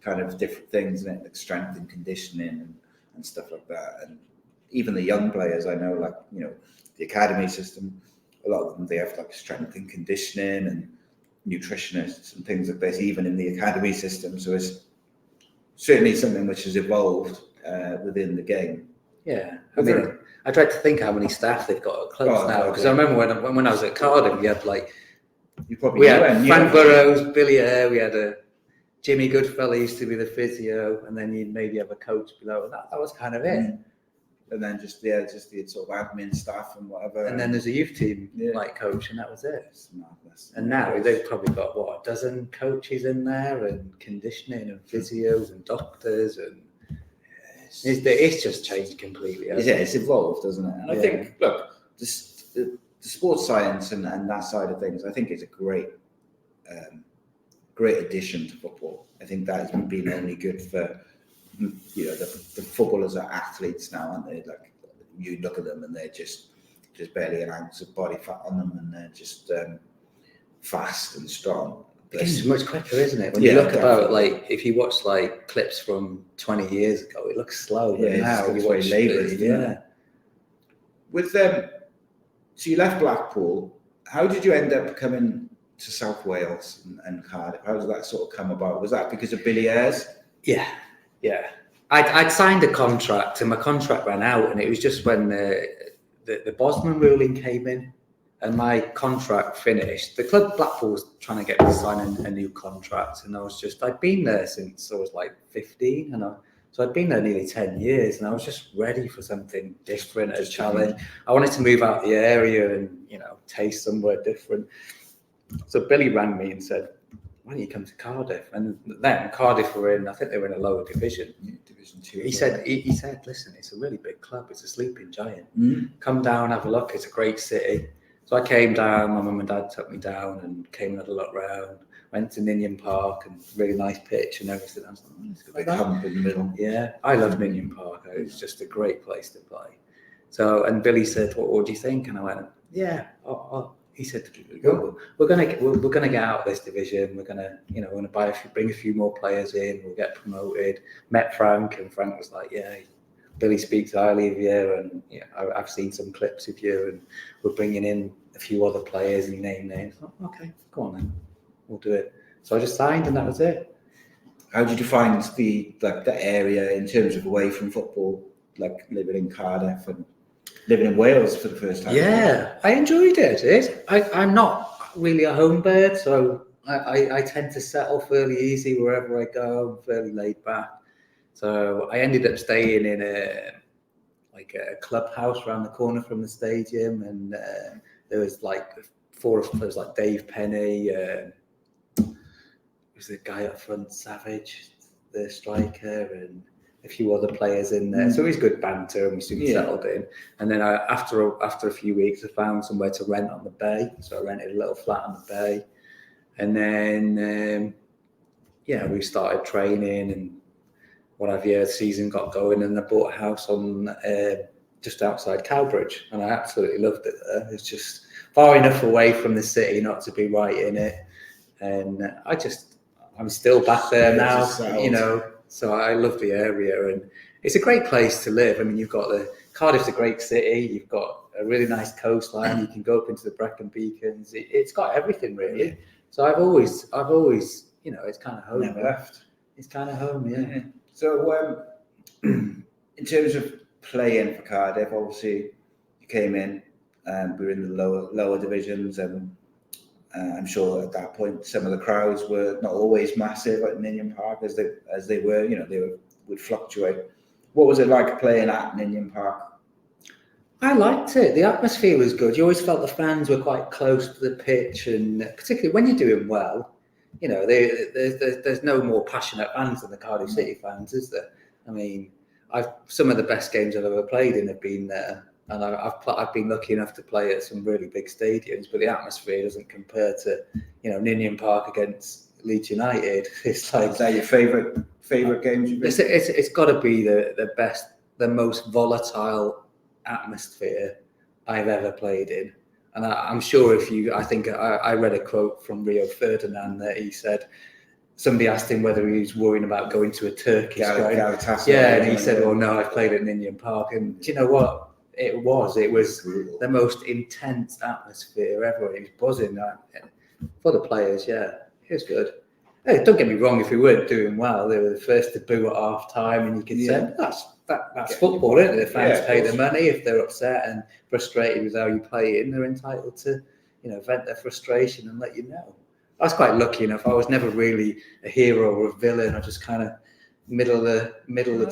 kind of different things, and like strength and conditioning and stuff like that. And even the young players, I know, like the academy system, a lot of them, they have like strength and conditioning and nutritionists and things like this, even in the academy system. So it's certainly something which has evolved within the game. Yeah, I mean, I tried to think how many staff they've got at clubs now, because I remember when I was at Cardiff, we had like Frank Burrows, Billy Eyre, we had a Jimmy Goodfellow used to be the physio, and then you'd maybe have a coach below. That was kind of it. And then just the sort of admin staff and whatever. And then there's a youth team like coach, and that was it. And now they've probably got a dozen coaches in there, and conditioning and physios and doctors, and it's just changed completely. It's evolved, doesn't it? And I think, look, the sports science and that side of things, I think is a great addition to football. I think that has been only good for the footballers are athletes now, aren't they? Like, you look at them and they're just barely an ounce of body fat on them, and they're just fast and strong. The game's much quicker, isn't it? When you look about, like, if you watch like clips from 20 years ago, it looks slow. But now you watch laboured. With so you left Blackpool. How did you end up coming to South Wales and Cardiff? How did that sort of come about? Was that because of Billy Ayres? Yeah. I'd signed a contract, and my contract ran out, and it was just when the Bosman ruling came in, and my contract finished. The club, Blackpool, was trying to get me to sign a new contract, and I'd been there since I was like 15, so I'd been there nearly 10 years, and I was just ready for something different, a challenge. I wanted to move out the area and taste somewhere different. So Billy rang me and said, why don't you come to Cardiff? And then Cardiff were I think they were in a lower division. Division 2. He said, listen, it's a really big club. It's a sleeping giant. Come down, have a look. It's a great city. So I came down, my mum and dad took me down and came and had a look round. Went to Ninian Park, and really nice pitch and everything. I was like, it's a big hump in the middle. Yeah, I love Ninian Park. It's just a great place to play. So, and Billy said, what do you think? And I went, he said, we're gonna get out of this division. We're gonna bring a few more players in. We'll get promoted. Met Frank, and Frank was like, Billy speaks highly of you, and I've seen some clips of you, and we're bringing in a few other players, and you name names. Okay, go on then, we'll do it. So I just signed, and that was it. How did you find the area in terms of away from football, like living in Cardiff and living in Wales for the first time? Yeah, I enjoyed it. I'm not really a home bird, so I tend to settle fairly easy wherever I go. I'm fairly laid back. So I ended up staying in a clubhouse around the corner from the stadium, and there was like Dave Penny, was the guy up front, Savage, the striker, and a few other players in there. So it was good banter, and we soon settled in. And then after a few weeks, I found somewhere to rent on the bay. So I rented a little flat on the bay. And then, we started training and what have you. The season got going, and I bought a house on just outside Cowbridge, and I absolutely loved it there. It's just far enough away from the city not to be right in it. And I'm still back there now, so I love the area, and it's a great place to live. I mean, Cardiff's a great city. You've got a really nice coastline. You can go up into the Brecon Beacons. It's got everything really. Yeah. So I've always, it's kind of home. Never left. It's kind of home, yeah. So in terms of playing for Cardiff, obviously you came in, we were in the lower divisions, and I'm sure at that point some of the crowds were not always massive at Ninian Park as they were. They would fluctuate. What was it like playing at Ninian Park? I liked it. The atmosphere was good. You always felt the fans were quite close to the pitch, and particularly when you're doing well, there's no more passionate fans than the Cardiff City fans, is there? I mean, some of the best games I've ever played in have been there. And I've been lucky enough to play at some really big stadiums, but the atmosphere doesn't compare to, Ninian Park against Leeds United. It's like, is that your favourite games you've been? It's got to be the best, the most volatile atmosphere I've ever played in. And I'm sure I think I read a quote from Rio Ferdinand that he said, somebody asked him whether he was worrying about going to a Turkish ground. And he said, "Well, no, I've played at Ninian Park." And do you know what? It was brutal. The most intense atmosphere ever. It was buzzing for the players. Yeah, it was good. Hey, don't get me wrong. If we weren't doing well, they were the first to boo at half time, and you could say that's football, isn't it? The fans pay the money. If they're upset and frustrated with how you play in, they're entitled to, vent their frustration and let you know. I was quite lucky enough. I was never really a hero or a villain. I just kind of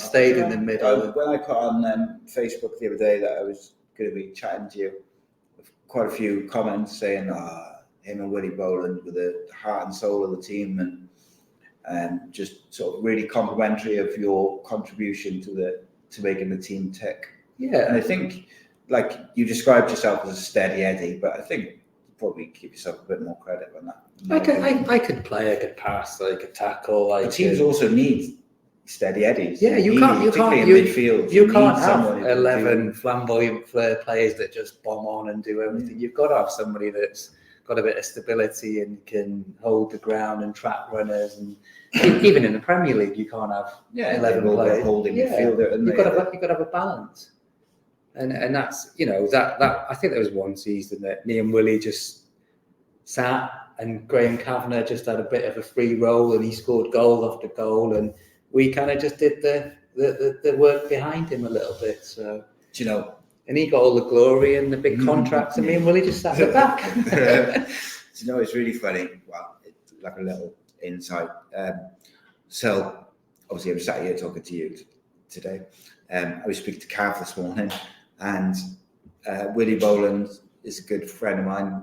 stayed in the middle. When I put on Facebook the other day that I was going to be chatting to you, quite a few comments saying him and Willie Boland were the heart and soul of the team, and just sort of really complimentary of your contribution to making the team tick. Yeah, and I think, like, you described yourself as a steady Eddie, but I think probably give yourself a bit more credit on that. I could play, I could pass, I could tackle. But teams also need steady Eddies. Yeah, you can't have 11 flamboyant flair players that just bomb on and do everything. You've got to have somebody that's got a bit of stability and can hold the ground and trap runners. And even in the Premier League, you can't have 11 players holding midfielder. You've got to have a balance. And that's, that I think there was one season that me and Willie just sat and Graham Kavanagh just had a bit of a free roll and he scored goal after goal, and we kind of just did the work behind him a little bit. So, and he got all the glory and the big contracts, and me and Willie just sat at the back. It's really funny. Well, it's like a little insight. So, obviously, I was sat here talking to you today. I was speaking to Cav this morning, and Willie Boland is a good friend of mine.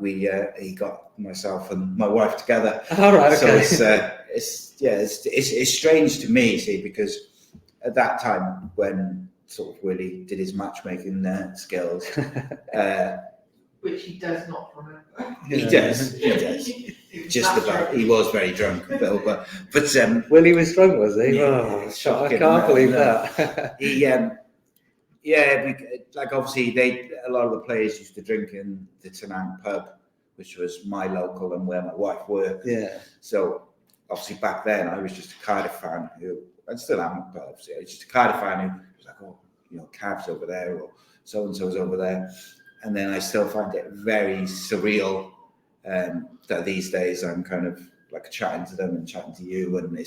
He got myself and my wife together. All right. Okay. So it's strange to me, see, because at that time when sort of Willie did his matchmaking skills, which he does not remember. He does. Just about. He was very drunk, Bill, but Willie was drunk, was he? I can't believe that. Obviously a lot of the players used to drink in the Tennant pub, which was my local and where my wife worked. Yeah. So obviously back then I was just a Cardiff fan and still am, but obviously I was just a Cardiff fan who was like, Cav's over there or so and so's over there, and then I still find it very surreal that these days I'm kind of like chatting to them and chatting to you, and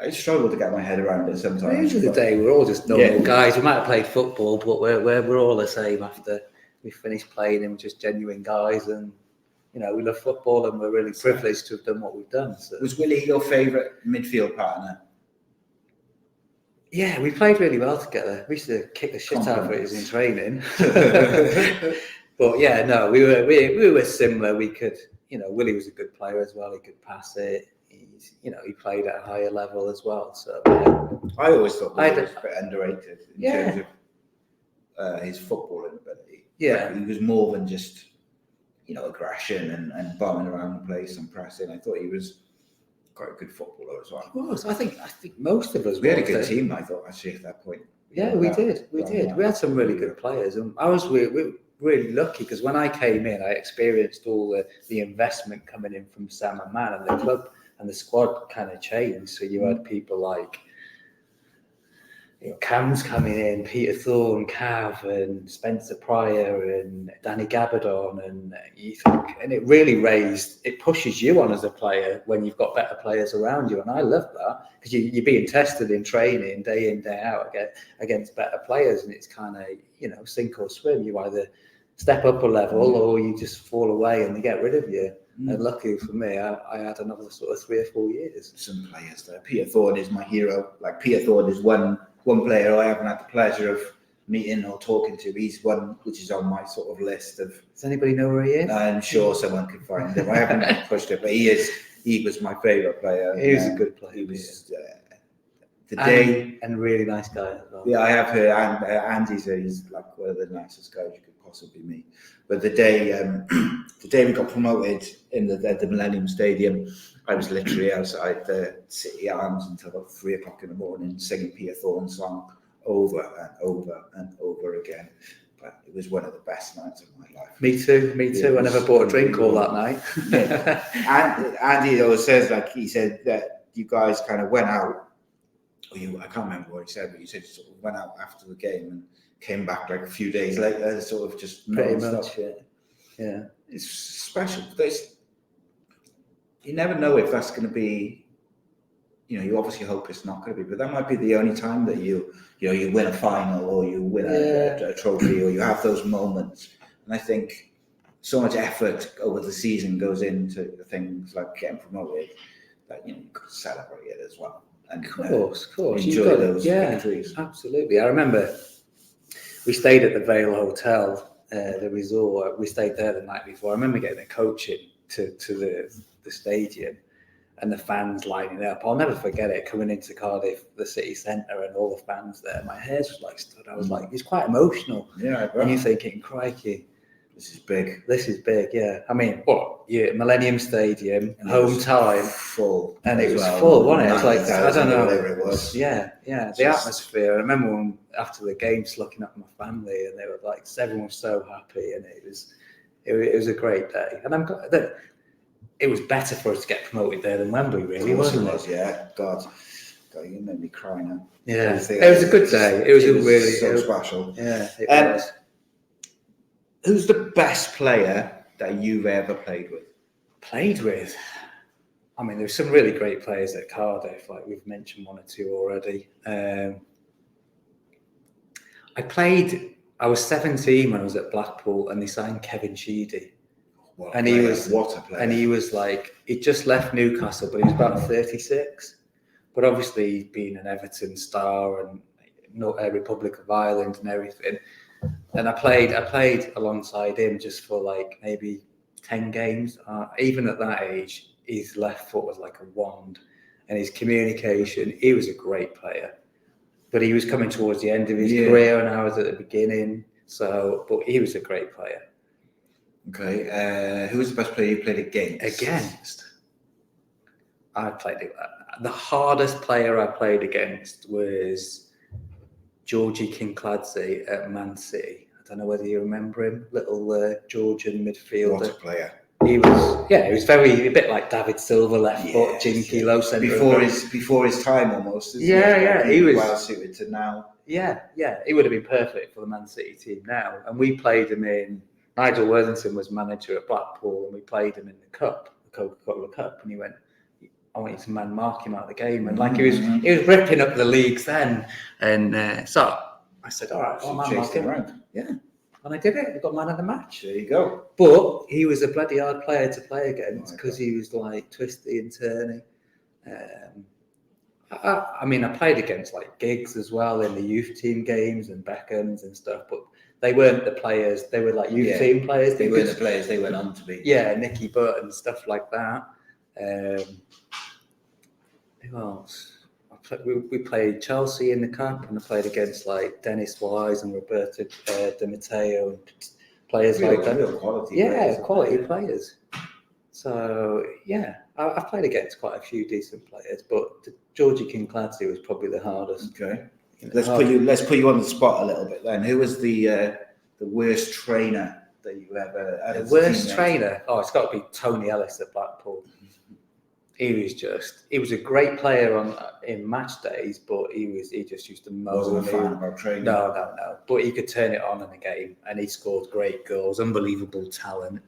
I struggle to get my head around it sometimes. At the end of the day, we're all just normal guys. We might have played football, but we're all the same after we finish playing, and we're just genuine guys. And we love football, and we're really privileged to have done what we've done. So. Was Willie your favourite midfield partner? Yeah, we played really well together. We used to kick the shit out of it in training. But yeah, no, we were similar. We could, Willie was a good player as well. He could pass it. He played at a higher level as well. So I always thought he was a bit underrated in terms of his footballing ability. Yeah, like, he was more than just aggression and bombing around the place and pressing. I thought he was quite a good footballer as well. He was. I think most of us. We had a good team, I thought, actually, at that point. Yeah, we did. We had some really good players, and I was really lucky because when I came in, I experienced all the investment coming in from Sam and Man, and the club and the squad kind of changed. So you had people like Cam's coming in, Peter Thorne, Cav, and Spencer Pryor, and Danny Gabardon, and it really it pushes you on as a player when you've got better players around you, and I love that because you're being tested in training day in, day out against better players, and it's kind of sink or swim. You either step up a level or you just fall away and they get rid of you. And luckily for me, I had another sort of 3 or 4 years. Some players there. Peter Thorne is my hero. Like, Peter Thorne is one player I haven't had the pleasure of meeting or talking to. He's one which is on my sort of list of. Does anybody know where he is? I'm sure someone can find him. I haven't pushed it, but he was my favourite player. He was a good player. He was and really nice guy as well. Yeah, I have heard Andy's he's like one of the nicest guys you could possibly meet. But the day we got promoted in the Millennium Stadium, I was literally outside the City Arms until about 3 o'clock in the morning, singing Peter Thorne's song over and over and over again, but it was one of the best nights of my life. Me too. Yeah, I never bought a drink all that night. Yeah. And he always says, like, he said that you guys kind of went out, I can't remember what he said, but he said you sort of went out after the game and came back like a few days later, sort of just Pretty non-stop. much, yeah. It's special. You never know if that's going to be, you obviously hope it's not going to be, but that might be the only time that you win a final or you win a trophy or you have those moments. And I think so much effort over the season goes into things like getting promoted that you could celebrate it as well. And, of course. Enjoy those victories. Absolutely. I remember we stayed at the Vale Hotel, the resort. We stayed there the night before. I remember getting a coaching to the stadium and the fans lining up. I'll never forget it, coming into Cardiff, the city centre, and all the fans there. My hair was like stood. I was like, it's quite emotional. Yeah, and you're thinking, crikey, this is big. Yeah. I mean, Millennium Stadium, home time, full, and it was full, wasn't it? It was like, I don't know. It was. Yeah. The atmosphere. I remember when after the game, just looking at my family, and they were like, everyone was so happy, and it was a great day. And I'm glad that it was better for us to get promoted there than Wembley, really, wasn't it? Yeah. God, you made me cry now. Yeah, it was a good day. It was really so special. Yeah, it was. Who's the best player that you've ever played with? I mean, there's some really great players at Cardiff, like we've mentioned one or two already. I was 17 when I was at Blackpool, and they signed Kevin Sheedy. What a player. And he was like, he just left Newcastle, but he was about 36. But obviously, being an Everton star and Republic of Ireland and everything. And I played alongside him just for like maybe 10 games. Even at that age, his left foot was like a wand, and his communication, he was a great player. But he was coming towards the end of his career, and I was at the beginning. But he was a great player. Okay. Who was the best player you played against? The hardest player I played against was Georgie Kinkladze at Man City. I don't know whether you remember him, little Georgian midfielder. What a player. He was a bit like David Silva, left foot, jinky, low centre. Before his time almost. He was well suited to now. Yeah, he would have been perfect for the Man City team now. And we played him in. Nigel Worthington was manager at Blackpool, and we played him in the cup, the Coca-Cola Cup, and he went, I want you to man mark him out of the game. And like he was ripping up the leagues then. And so I said, all right, I'll man mark him. Around. Yeah. And I did it. I got man of the match. There you go. But he was a bloody hard player to play against because he was like twisty and turny. I played against like Giggs as well in the youth team games and Beckhams and stuff, but they weren't the players. They were like youth team players. They weren't the players they went on to be. Yeah, Nicky Butt and stuff like that. Who else? We played Chelsea in the cup, and I played against like Dennis Wise and Roberto Di Matteo and players like that. Real quality. Quality players. So I've played against quite a few decent players, but Georgie Kinkladze was probably the hardest. Okay. Let's put you on the spot a little bit then. Who was the worst trainer that you ever had? The worst trainer? Oh, it's got to be Tony Ellis at Blackpool. He was a great player in match days, but he just used to mow. Wasn't a fan of our training. No. But he could turn it on in a game, and he scored great goals, unbelievable talent.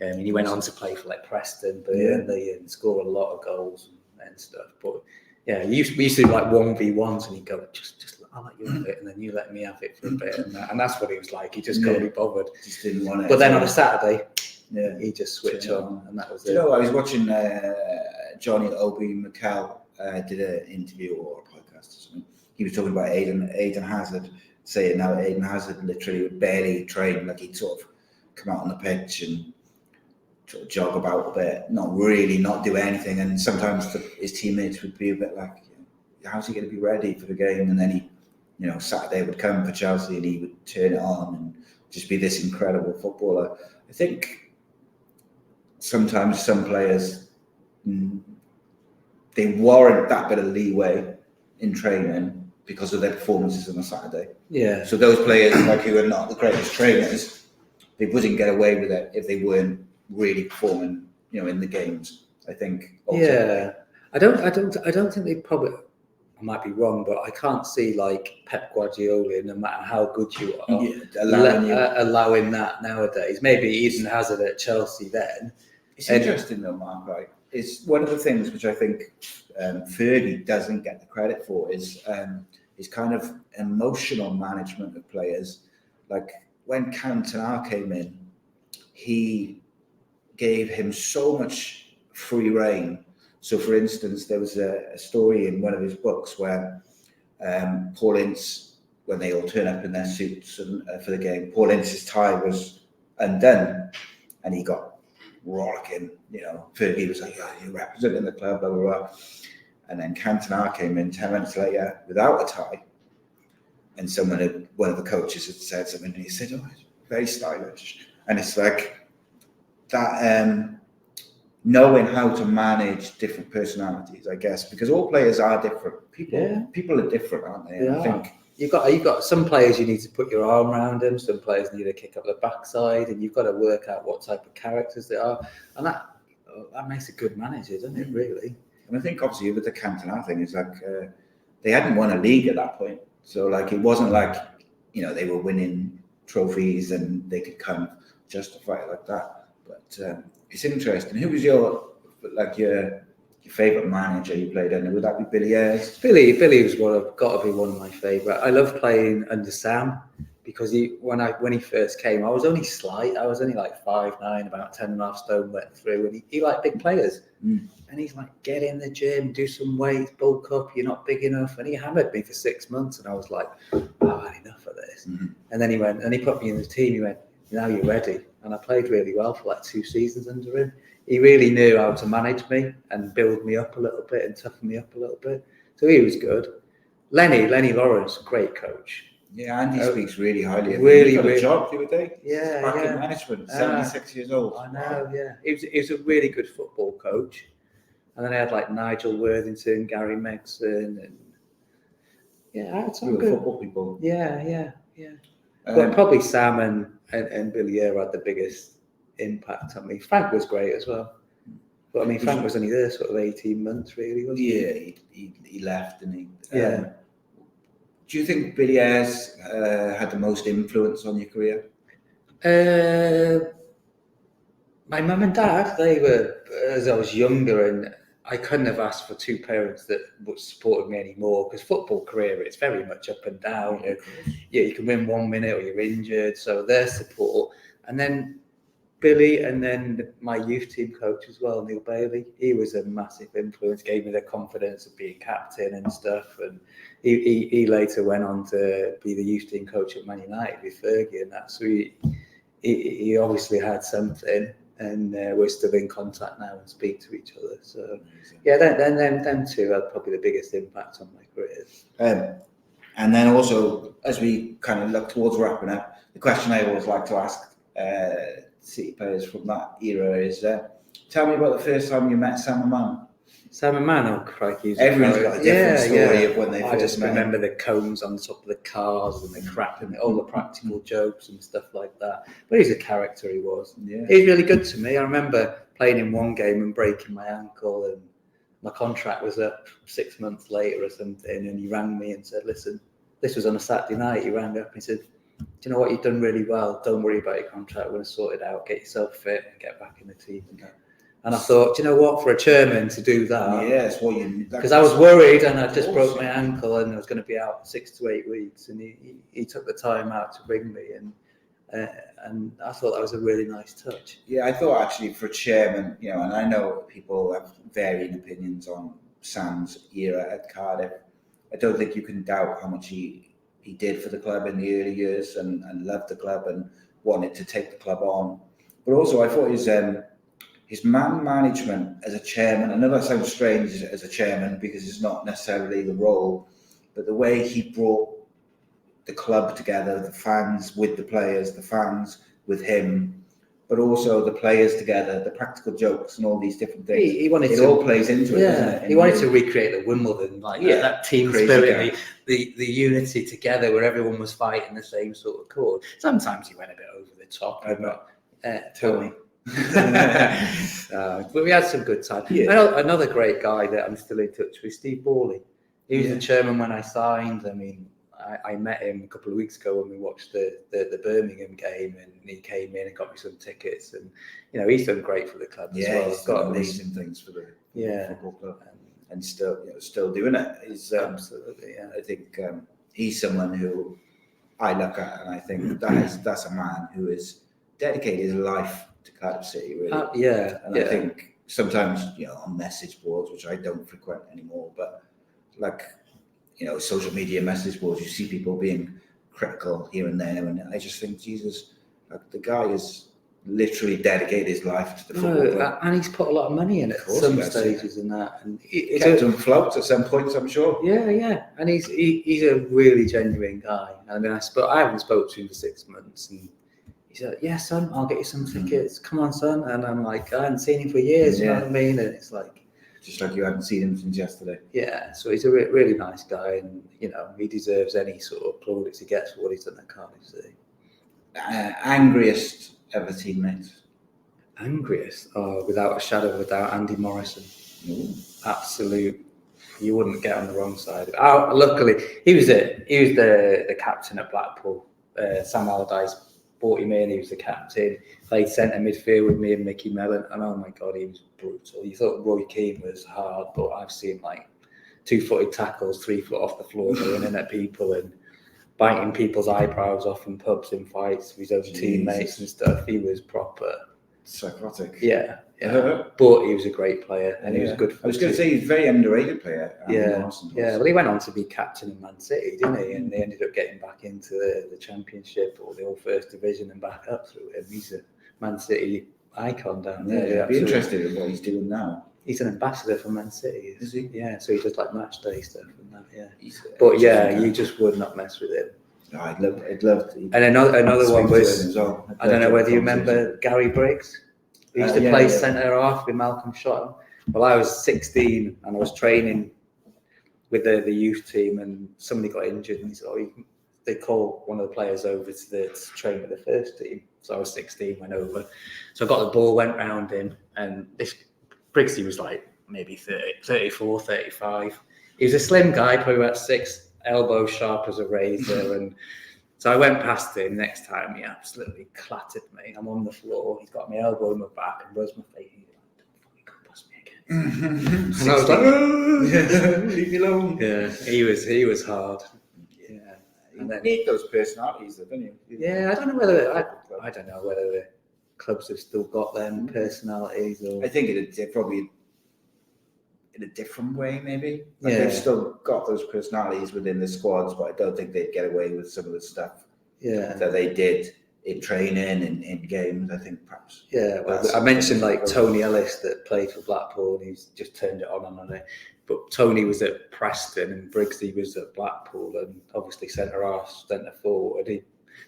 And he went on to play for like Preston, Burnley, and score a lot of goals and stuff. But we used to do like 1v1s, and he'd go, just I'll let you have it, and then you let me have it for a bit, and that's what he was like. He just couldn't be bothered. Just didn't want it. But then on a Saturday, he just switched on, and that was it. I was watching Johnny Obi Mikel did an interview or a podcast or something. He was talking about Eden Hazard, saying now Eden Hazard literally barely trained, like he'd sort of come out on the pitch and sort of jog about a bit, not do anything, and sometimes his teammates would be a bit like, how's he going to be ready for the game? And then he, Saturday would come for Chelsea and he would turn it on and just be this incredible footballer. I think sometimes some players, they warrant that bit of leeway in training, because of their performances on a Saturday. Yeah. So those players like who are not the greatest trainers, they wouldn't get away with it if they weren't really performing, in the games. I think. Ultimately. Yeah. I don't think they probably. I might be wrong, but I can't see like Pep Guardiola, no matter how good you are, allowing that nowadays. Maybe Eden Hazard at Chelsea then. It's interesting though, Mark, right? It's one of the things which I think Fergie doesn't get the credit for is kind of emotional management of players. Like when Cantona came in, he gave him so much free rein. So, for instance, there was a story in one of his books where Paul Ince, when they all turn up in their suits for the game, Paul Ince's tie was undone and he got rollicking. Fergie was like, you're representing the club, blah, blah, blah. And then Cantona came in 10 minutes later without a tie. And one of the coaches had said something and he said, oh, it's very stylish. And it's like that... knowing how to manage different personalities, I guess, because all players are different. People are different, aren't they? Yeah. I think you've got some players you need to put your arm around them. Some players need to kick up the backside, and you've got to work out what type of characters they are, and that makes a good manager, doesn't it? Really. And I think obviously with the Cantona thing is like they hadn't won a league at that point, so like it wasn't like they were winning trophies and they could kind of justify it like that, but. It's interesting. Who was your favourite manager you played under? Would that be Billy Ayres? Billy was got to be one of my favourite. I love playing under Sam because when he first came, I was only slight. I was only like 5'9", about 10.5 stone wet through, and he liked big players. And he's like, get in the gym, do some weights, bulk up. You're not big enough. And he hammered me for 6 months, and I was like, I've had enough of this. And then he went and he put me in the team. He went, now you're ready. And I played really well for like 2 seasons under him. He really knew how to manage me and build me up a little bit and toughen me up a little bit. So he was good. Lenny Lawrence, great coach. Yeah, Andy speaks really highly of him. Really, he got really. A job the other day. Yeah, back in management, 76 years old. I know, yeah. He was a really good football coach. And then I had like Nigel Worthington, Gary Megson, and I had some good football people. Yeah. But probably Sam and Billy Ayres had the biggest impact on me. Frank was great as well. But I mean, Frank was only there sort of 18 months, really, wasn't he? Yeah, he left, and he. Do you think Billy Ayres had the most influence on your career? My mum and dad, they were, as I was younger, and I couldn't have asked for 2 parents that would supported me anymore, because football career, it's very much up and down. You can win 1 minute or you're injured, so their support. And then Billy, and then my youth team coach as well, Neil Bailey, he was a massive influence, gave me the confidence of being captain and stuff. And he later went on to be the youth team coach at Man United with Fergie and that. So he obviously had something, and we're still in contact now and speak to each other. So them 2 had probably the biggest impact on my career. And then also, as we kind of look towards wrapping up, the question I always like to ask City players from that era is, tell me about the first time you met Sam Amman. Sam Amman, oh crikey. Everyone's got a different story of when they I first just met remember him. the cones on the top of the cars and the crap and all the practical jokes and stuff like that. But he's a character, he was. Yeah. He was really good to me. I remember playing in one game and breaking my ankle, and my contract was up 6 months later or something, and he rang me and said, listen, this was on a Saturday night. He rang up and he said, do you know what, you've done really well, don't worry about your contract, we're going to sort it out, get yourself fit and get back in the team. And I thought, do you know what, for a chairman to do that, it's what you, because I was worried and I just broke my ankle and I was going to be out 6 to 8 weeks, and he took the time out to bring me, and I thought that was a really nice touch. Yeah, I thought actually for a chairman, and I know people have varying opinions on Sam's era at Cardiff. I don't think you can doubt how much he did for the club in the early years and loved the club and wanted to take the club on. But also I thought his man management as a chairman, I know that sounds strange as a chairman because it's not necessarily the role, but the way he brought the club together, the fans with the players, the fans with him, but also the players together, the practical jokes and all these different things. He wanted it to, all plays into it, doesn't it? He wanted to recreate the Wimbledon, like that team spirit, the unity together where everyone was fighting the same sort of cause. Sometimes he went a bit over the top. Totally. But we had some good time. Another great guy that I'm still in touch with, Steve Borley. He was the chairman when I signed. I mean, I met him a couple of weeks ago when we watched the Birmingham game, and he came in and got me some tickets. And he's done great for the club as well. He's got amazing things for the football club, and still doing it. He's absolutely. I think he's someone who I look at, and I think that's a man who has dedicated his life to Cardiff City, really. I think sometimes on message boards, which I don't frequent anymore, but social media message boards, you see people being critical here and there, and I just think, Jesus, the guy has literally dedicated his life to the football club. And he's put a lot of money in it at some stages and that, and he kept him afloat at some points, I'm sure. And he's a really genuine guy. I mean, I haven't spoken to him for 6 months, and he said, "Yeah, son, I'll get you some tickets. Come on, son." And I'm like, I hadn't seen him for years. You know what I mean? And it's like, just like you hadn't seen him since yesterday. Yeah, so he's a really nice guy, and he deserves any sort of plaudits he gets for what he's done at Cardiff City. Angriest ever teammate? Angriest? Oh, without a shadow of a doubt, Andy Morrison. Ooh. Absolute. You wouldn't get on the wrong side. Luckily, he was the captain at Blackpool. Sam Allardyce brought him in. He was the captain. Played centre midfield with me and Mickey Mellon, and oh my God, he was brutal. You thought Roy Keane was hard, but I've seen 2-footed tackles, 3 foot off the floor, going in at people and biting people's eyebrows off in pubs in fights with his own teammates and stuff. He was proper psychotic. Yeah. But he was a great player, and he was good. I was going to say he's a very underrated player. Well, he went on to be captain of Man City, didn't he? And they ended up getting back into the Championship or the old First Division and back up through him. He's a Man City icon down there. I'd be interested in what he's doing now. He's an ambassador for Man City. Is he? Yeah, so he does match day stuff and that. You just would not mess with him. No, I'd love to. And another one was, I don't know whether you remember Gary Briggs. He used to play centre half with Malcolm Shotton. Well, I was 16 and I was training with the youth team, and somebody got injured, and he said, they called one of the players over to train with the first team. So I was 16, went over. So I got the ball, went round him, and this Briggsy was maybe 34, 35. He was a slim guy, probably about 6, elbow sharp as a razor, and so I went past him. Next time, he absolutely clattered me. I'm on the floor. He's got my elbow in my back and rubs my face. He's like, "Don't pass me again." And I was like, "Leave me alone." Yeah, he was hard. Yeah, and then you need those personalities, don't you? Yeah, I don't know whether the clubs have still got them personalities, or I think it probably in a different way, maybe. They've still got those personalities within the squads, but I don't think they'd get away with some of the stuff that they did in training and in games. I think perhaps. Yeah, well, I mentioned Tony Ellis that played for Blackpool, and he's just turned it on it. But Tony was at Preston and Briggsy was at Blackpool, and obviously centre half, centre forward.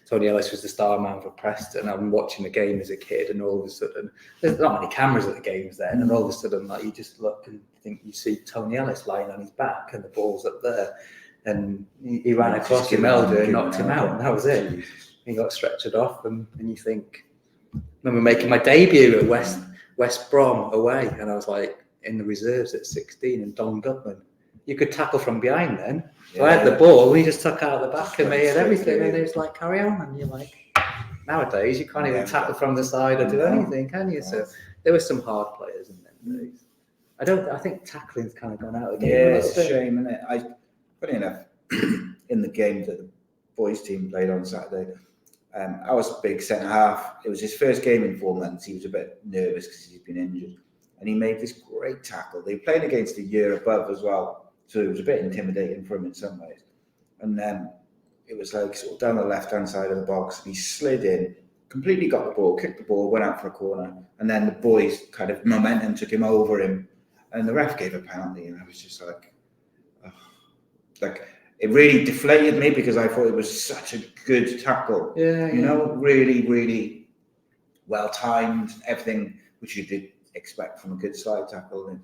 Tony Ellis was the star man for Preston. I'm watching the game as a kid, and all of a sudden, there's not many cameras at the games then, and all of a sudden, you just look and think you see Tony Ellis lying on his back, and the ball's up there, and he ran across Imelda and knocked him out, and that was it. He got stretchered off, and you think, I remember making my debut at West Brom away, and I was in the reserves at 16, and Don Goodman. You could tackle from behind then. So I had the ball, and he just took out the back of me and everything, and it was carry on. And you're nowadays, you can't even tackle from the side or do anything, can you? So there were some hard players in them days. I think tackling's kind of gone out of the game. Yeah, it's a shame, isn't it? Funny enough, in the game that the boys team played on Saturday, I was big centre half. It was his first game in 4 months. He was a bit nervous because he'd been injured, and he made this great tackle. They played against a year above as well. So it was a bit intimidating for him in some ways. And then it was sort of down the left-hand side of the box. And he slid in, completely got the ball, kicked the ball, went out for a corner. And then the boys kind of momentum took him over him. And the ref gave a penalty. And I was just it really deflated me because I thought it was such a good tackle. Yeah. Really, really well timed, everything which you did expect from a good slide tackle, and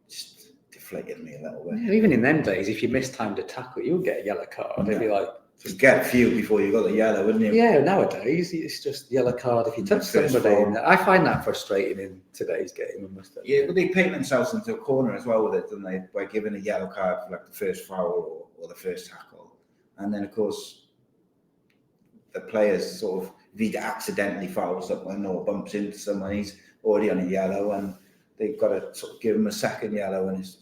just deflated me a little bit. Yeah, even in them days, if you mistimed a tackle, you'll get a yellow card. They'd be like, just get a few before you got the yellow, wouldn't you? yeah, nowadays it's just yellow card if you touch somebody. I find that frustrating in today's game. I must admit. Yeah, but they paint themselves into a corner as well with it, don't they? By giving a yellow card for like the first foul or the first tackle, and then of course the players sort of, if he accidentally fouls someone or bumps into someone, he's already on a yellow, and they've got to sort of give him a second yellow, and it's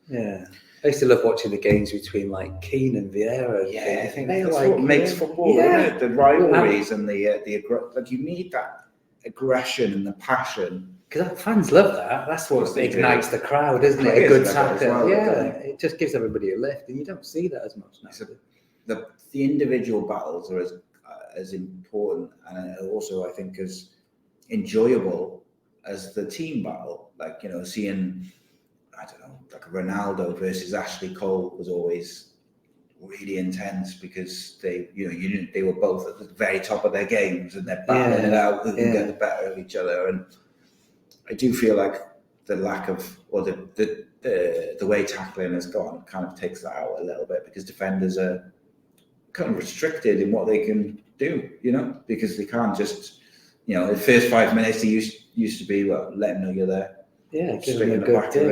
I used to love watching the games between like Keane and Vieira. I think that's what makes football, isn't it? The rivalries and the like, you need that aggression and the passion. Because fans love that. That's what ignites the crowd, isn't it? A good tackle. It just gives everybody a lift, and you don't see that as much now. So the individual battles are as important, and also I think as enjoyable as the team battle. Like, you know, seeing, I don't know, like Ronaldo versus Ashley Cole was always really intense, because they, you know, they were both at the very top of their games, and they're battling it out, who can get the better of each other. And I do feel like the lack of, or the way tackling has gone kind of takes that out a little bit, because defenders are kind of restricted in what they can do, you know, because they can't just, you know, the first 5 minutes they used to be, well, let them know you're there. Yeah, give them a good dig,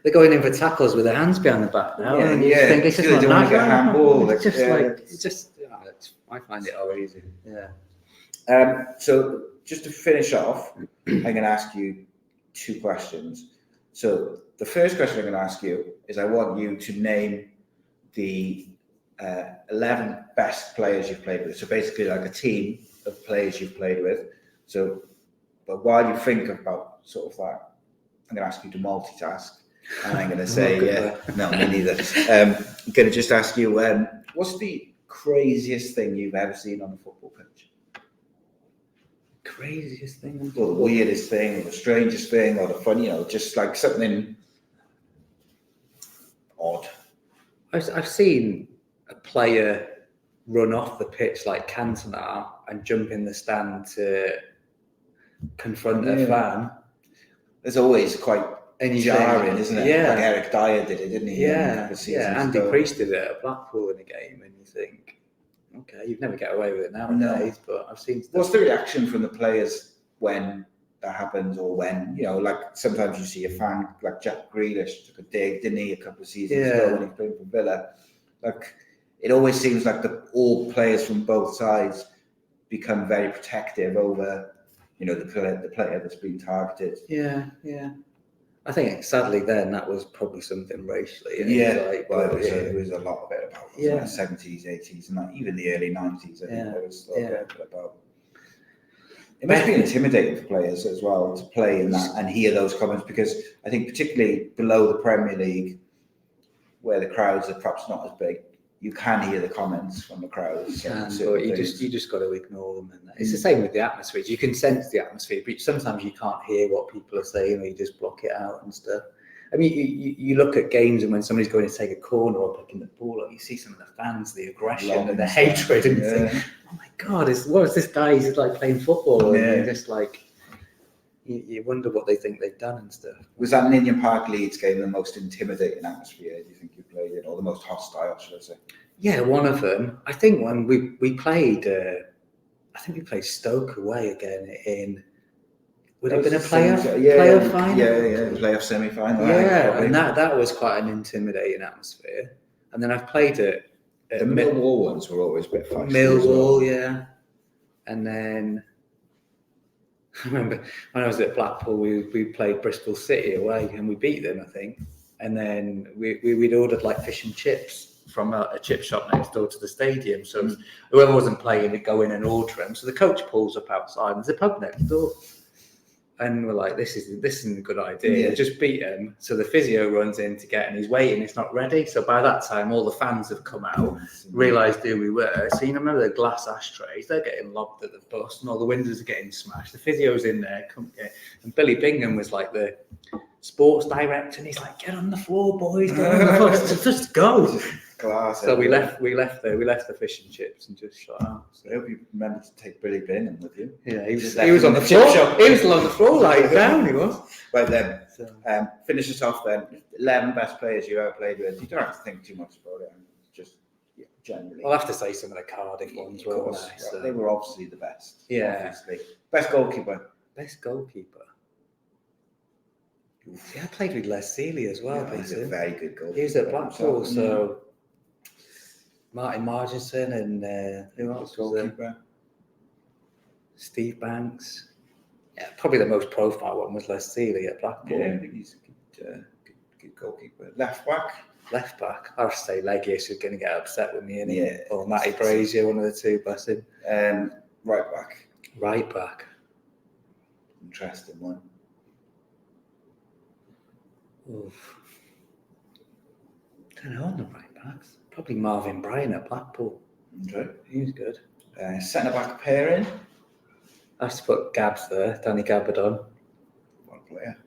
they're going in for tackles with their hands behind the back now. Yeah, and you think it's just they want to get a handball. It's just it's just, I find it crazy. Yeah. So just to finish off, I'm going to ask you 2 questions. So the first question I'm going to ask you is, I want you to name the 11 best players you've played with. So basically like a team of players you've played with. So, but while you think about sort of that, I'm going to ask you to multitask, and I'm going to say, no, me neither. I'm going to just ask you, what's the craziest thing you've ever seen on a football pitch? Craziest thing? Or the weirdest thing, or the strangest thing, or the funny, you know, just like something odd. I've seen a player run off the pitch like Cantona and jump in the stand to confront a fan. It's always quite jarring, isn't it? Yeah. Like Eric Dyer did it, didn't he? Yeah. Andy Priest did it at Blackpool in a game, and you think, okay, you'd never get away with it nowadays. But I've seen stuff. What's the reaction from the players when that happens, or when, you know, like sometimes you see a fan like Jack Grealish took a dig, didn't he, a couple of seasons ago when he played for Villa? Like, it always seems like all players from both sides become very protective over, you know, the player that's been targeted. Yeah. I think sadly then that was probably something racially. It was a lot of it about the 70s, 80s, and even the early 90s. I think there was a little bit about. It must be intimidating for players as well to play in that and hear those comments, because I think particularly below the Premier League, where the crowds are perhaps not as big, you can hear the comments from the crowds. But you just got to ignore them. And it's the same with the atmosphere. You can sense the atmosphere, but sometimes you can't hear what people are saying, or you just block it out and stuff. I mean, you look at games, and when somebody's going to take a corner or picking the ball up, you see some of the fans, the aggression and the hatred, and you think, oh my God, what is this guy? He's like playing football, and you're just like, you wonder what they think they've done and stuff. Was that Ninian Park Leeds game the most intimidating atmosphere do you think you played in, or the most hostile, should I say? Yeah, one of them. I think when we played, I think we played Stoke away again in. Would it have been a playoff final? Yeah, playoff semi-final. Yeah, and that was quite an intimidating atmosphere. And then I've played it. The Millwall ones were always a bit feisty. Millwall, and then I remember when I was at Blackpool, we played Bristol City away, and we beat them, I think. And then we'd ordered like fish and chips from a chip shop next door to the stadium. So whoever wasn't playing would go in and order them. So the coach pulls up outside, and there's a pub next door. And we're like, this isn't a good idea. Just beat him. So the physio runs in to get, and he's waiting. It's not ready. So by that time, all the fans have come out, realised who we were. So you remember the glass ashtrays? They're getting lobbed at the bus, and all the windows are getting smashed. The physio's in there, and Billy Bingham was like the sports director, and he's like, "Get on the floor, boys! Get on the bus, just go." Class. So we left the fish and chips and just shot out. I hope you remember to take Billy Bingham with you. Yeah, he Just was on the left him in the floor. chip shop. He was on the floor lying down. He was. Right then, So, finish us off then. 11 best players you ever played with. You don't have to think too much about it. Just generally. I'll have to say some of the Cardiff ones, Of won't course, I? So, they were obviously the best. Yeah. Obviously. Best goalkeeper. best goalkeeper. See, I played with Les Seeley as well. Yeah, he's a very good goalkeeper. He was at Blackpool, himself. so Martin Marginson and who else was there? Goalkeeper. Steve Banks. Yeah, probably the most profile one was Les Seeley at Blackpool. Yeah, I think he's a good goalkeeper. Left back. Left back, I would say Legius is going to get upset with me, innit? Yeah. Or Matty Brazier, one of the two, bless him. Right back. Right back. Interesting one. Oof. I don't know on the right backs. Probably Marvin Bryan at Blackpool. Okay. He was good. Centre back pairing. I have to put Gabs there, Danny Gabardon. One player.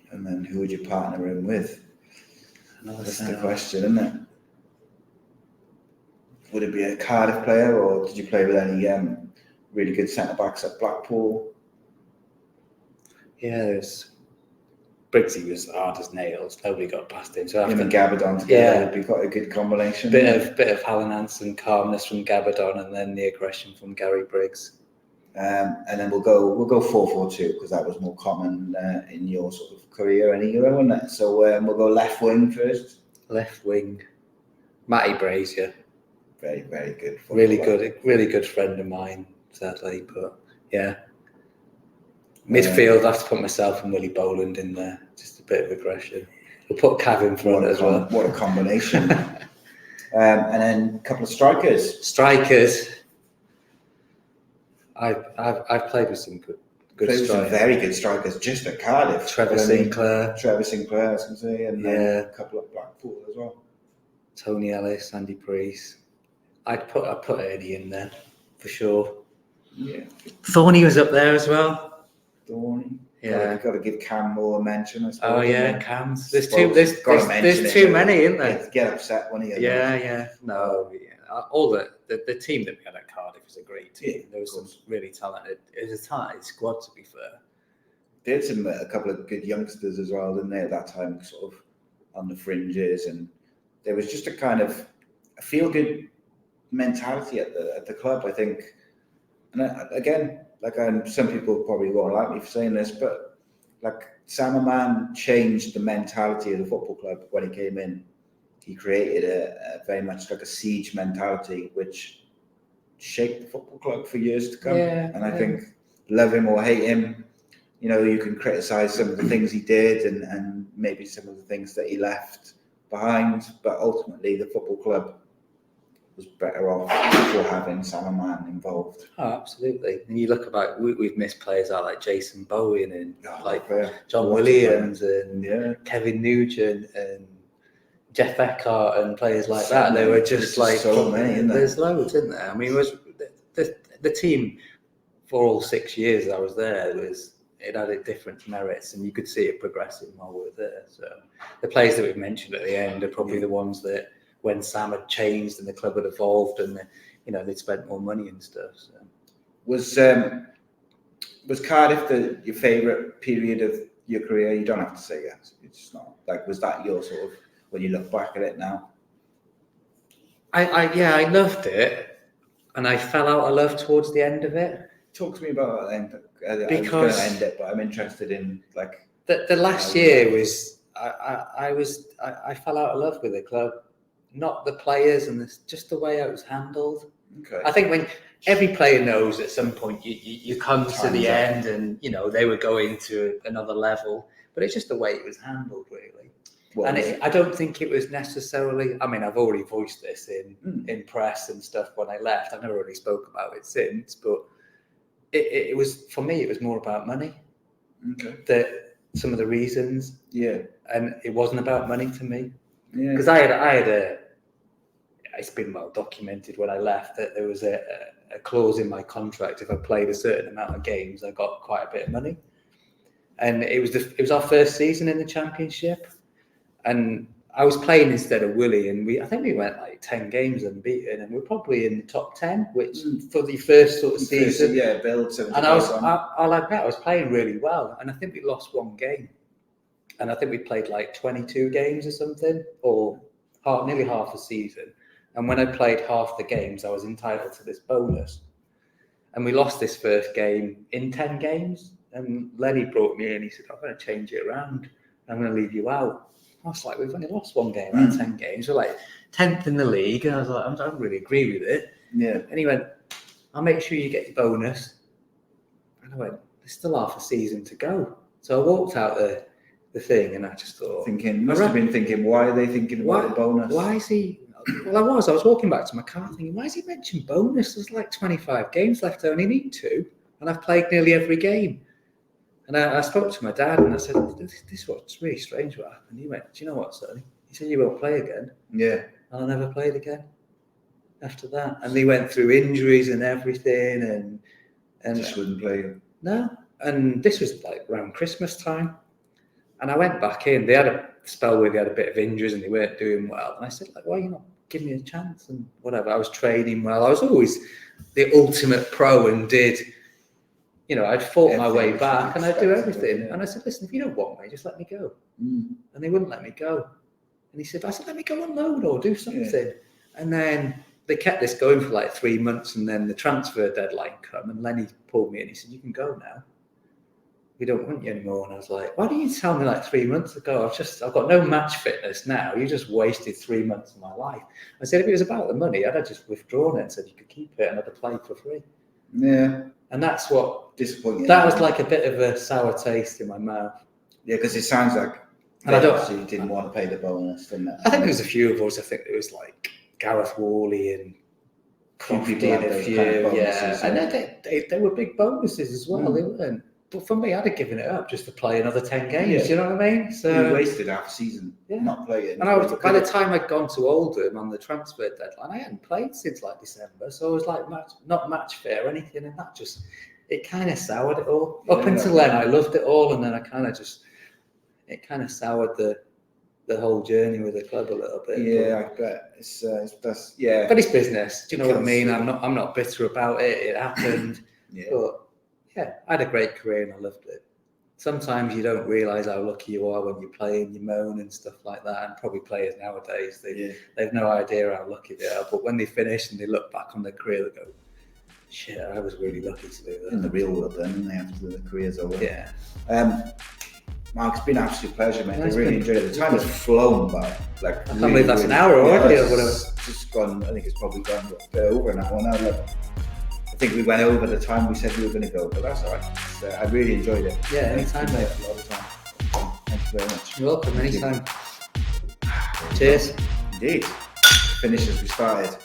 And then who would you partner him with? That's the question, isn't it? Would it be a Cardiff player, or did you play with any really good centre backs at Blackpool? Yeah, there's Briggsy was hard as nails. Nobody got past him. So Him after and Gabardon together would be quite a good combination. bit of Alan Hansen calmness from Gabardon, and then the aggression from Gary Briggs. And then we'll go 4-4-2 because that was more common in your sort of career and era, wasn't it? So we'll go left wing first. Left wing, Matty Brazier. Very, very good. Really good friend of mine, sadly, but yeah. Midfield, I have to put myself and Willie Boland in there. Just a bit of aggression. We'll put Cav in front as well. What a combination. And then a couple of strikers. Strikers. I've played with some good Played with some strikers. very good strikers just at Cardiff. Trevor Sinclair, I was going to say, and then a couple at Blackpool as well. Tony Ellis, Andy Priest. I'd put Eddie in there for sure. Yeah. Thorny was up there as well. Thorny. Yeah. You've got to give Cam more a mention, I suppose. Oh yeah, isn't it? Cams. There's Well, too there's gotta mention there's it, too don't many, you? isn't there? Get upset when he. Yeah. No, yeah. All the team that we had at Cardiff was a great team. Yeah, There was of some course. really talented. It was a talented squad, to be fair. They had a couple of good youngsters as well, didn't they? At that time, sort of on the fringes, and there was just a kind of a feel-good mentality at the club, I think. And again, some people probably won't like me for saying this, but like Sam Aman changed the mentality of the football club when he came in. He created a very much like a siege mentality, which shaped the football club for years to come. Yeah, and I think, love him or hate him, you can criticize some of the things he did and maybe some of the things that he left behind, but ultimately the football club was better off for having Sam Aman involved. Oh, absolutely. And you look about, we've missed players out like Jason Bowen and John Williams and Kevin Nugent and Jeff Eckhart and players like that. They were just like so many, isn't there? There's loads, isn't there? I mean, it was the team for all 6 years I was there it had different merits, and you could see it progressing while we were there. So the players that we've mentioned at the end are probably the ones that, when Sam had changed and the club had evolved and they'd spent more money and stuff. So. Was Cardiff your favourite period of your career? You don't have to say yes. It's not was that your sort of, when you look back at it now? I loved it, and I fell out of love towards the end of it. Talk to me about that then. I was going to end it, but I'm interested in the last year was I fell out of love with the club, not the players and just the way it was handled. Okay. I think when every player knows at some point you come to the end, and they were going to another level, but it's just the way it was handled, really. I don't think it was necessarily. I mean, I've already voiced this in press and stuff when I left. I've never really spoke about it since, but it was, for me, it was more about money. Okay. Some of the reasons. Yeah. And it wasn't about money to me. Yeah. Because I had it's been well documented when I left that there was a clause in my contract. If I played a certain amount of games, I got quite a bit of money. And it was our first season in the Championship. And I was playing instead of Willie, and I think we went like 10 games unbeaten, and we're probably in the top 10, which for the first sort of season. Build 70. And I'll admit, I was playing really well, and I think we lost one game, and I think we played like 22 games or something, or nearly half a season. And when I played half the games, I was entitled to this bonus. And we lost this first game in 10 games, and Lenny brought me in. He said, "I'm going to change it around. I'm going to leave you out." I was like, "We've only lost one game out of 10 games. We're like 10th in the league." And I was like, I don't really agree with it. Yeah. And he went, "I'll make sure you get your bonus." And I went, "There's still half a season to go." So I walked out the thing, and I just thought... Must have been thinking, why are they thinking about the bonus? Why is he... Well, I was walking back to my car thinking, why has he mentioned bonus? There's like 25 games left. I only need 2. And I've played nearly every game. And I spoke to my dad and I said, this is what's really strange what happened. He went, "Do you know what, son?" He said, "You won't play again." Yeah. And I never played again after that. And they went through injuries and everything and just wouldn't play. No. And this was like around Christmas time. And I went back in. They had a spell where they had a bit of injuries and they weren't doing well. And I said, like, "Why are you not giving me a chance?" And whatever. I was training well. I was always the ultimate pro and did... I'd fought my way back and I'd do everything. And I said, "Listen, if you don't want me, just let me go." And they wouldn't let me go. And I said, "Let me go on loan or do something." Yeah. And then they kept this going for like 3 months, and then the transfer deadline come, and Lenny pulled me in. He said, "You can go now. We don't want you anymore." And I was like, "Why didn't you tell me like 3 months ago? I've got no match fitness now. You just wasted 3 months of my life." I said, "If it was about the money, I'd have just withdrawn it and said you could keep it and I'd have played for free." Yeah. And that's what disappointing. That was like a bit of a sour taste in my mouth. Yeah, because it sounds like you didn't want to pay the bonus, didn't it? I think there was a few of us. I think it was like Gareth Worley and Crofty and a few. And they were big bonuses as well. They weren't. But for me, I'd have given it up just to play another 10 games. You know what I mean? So you wasted half a season not playing. And by the time I'd gone to Oldham on the transfer deadline, I hadn't played since like December. So I was like not match fit or anything, and it kind of soured it all. Up until then, I loved it all, and then it kind of soured the whole journey with the club a little bit. Yeah, I bet that's But it's business. Do you know what I mean? I'm not bitter about it. It happened. But yeah, I had a great career and I loved it. Sometimes you don't realise how lucky you are when you play and you moan and stuff like that. And probably players nowadays, they've no idea how lucky they are. But when they finish and they look back on their career, they go, "Shit, I was really lucky to do that." In the real world then, and after the career's over. Yeah. Mark, it's been an absolute pleasure, mate. I really enjoyed it. The time has flown by. I can't believe that's an hour already or whatever. Just gone. I think it's probably gone over an hour now. I think we went over the time we said we were going to go, but that's all right. I really enjoyed it. Yeah, anytime, mate. A lot of time. Thank you very much. You're welcome. Anytime. Cheers. Indeed. Finish as we started.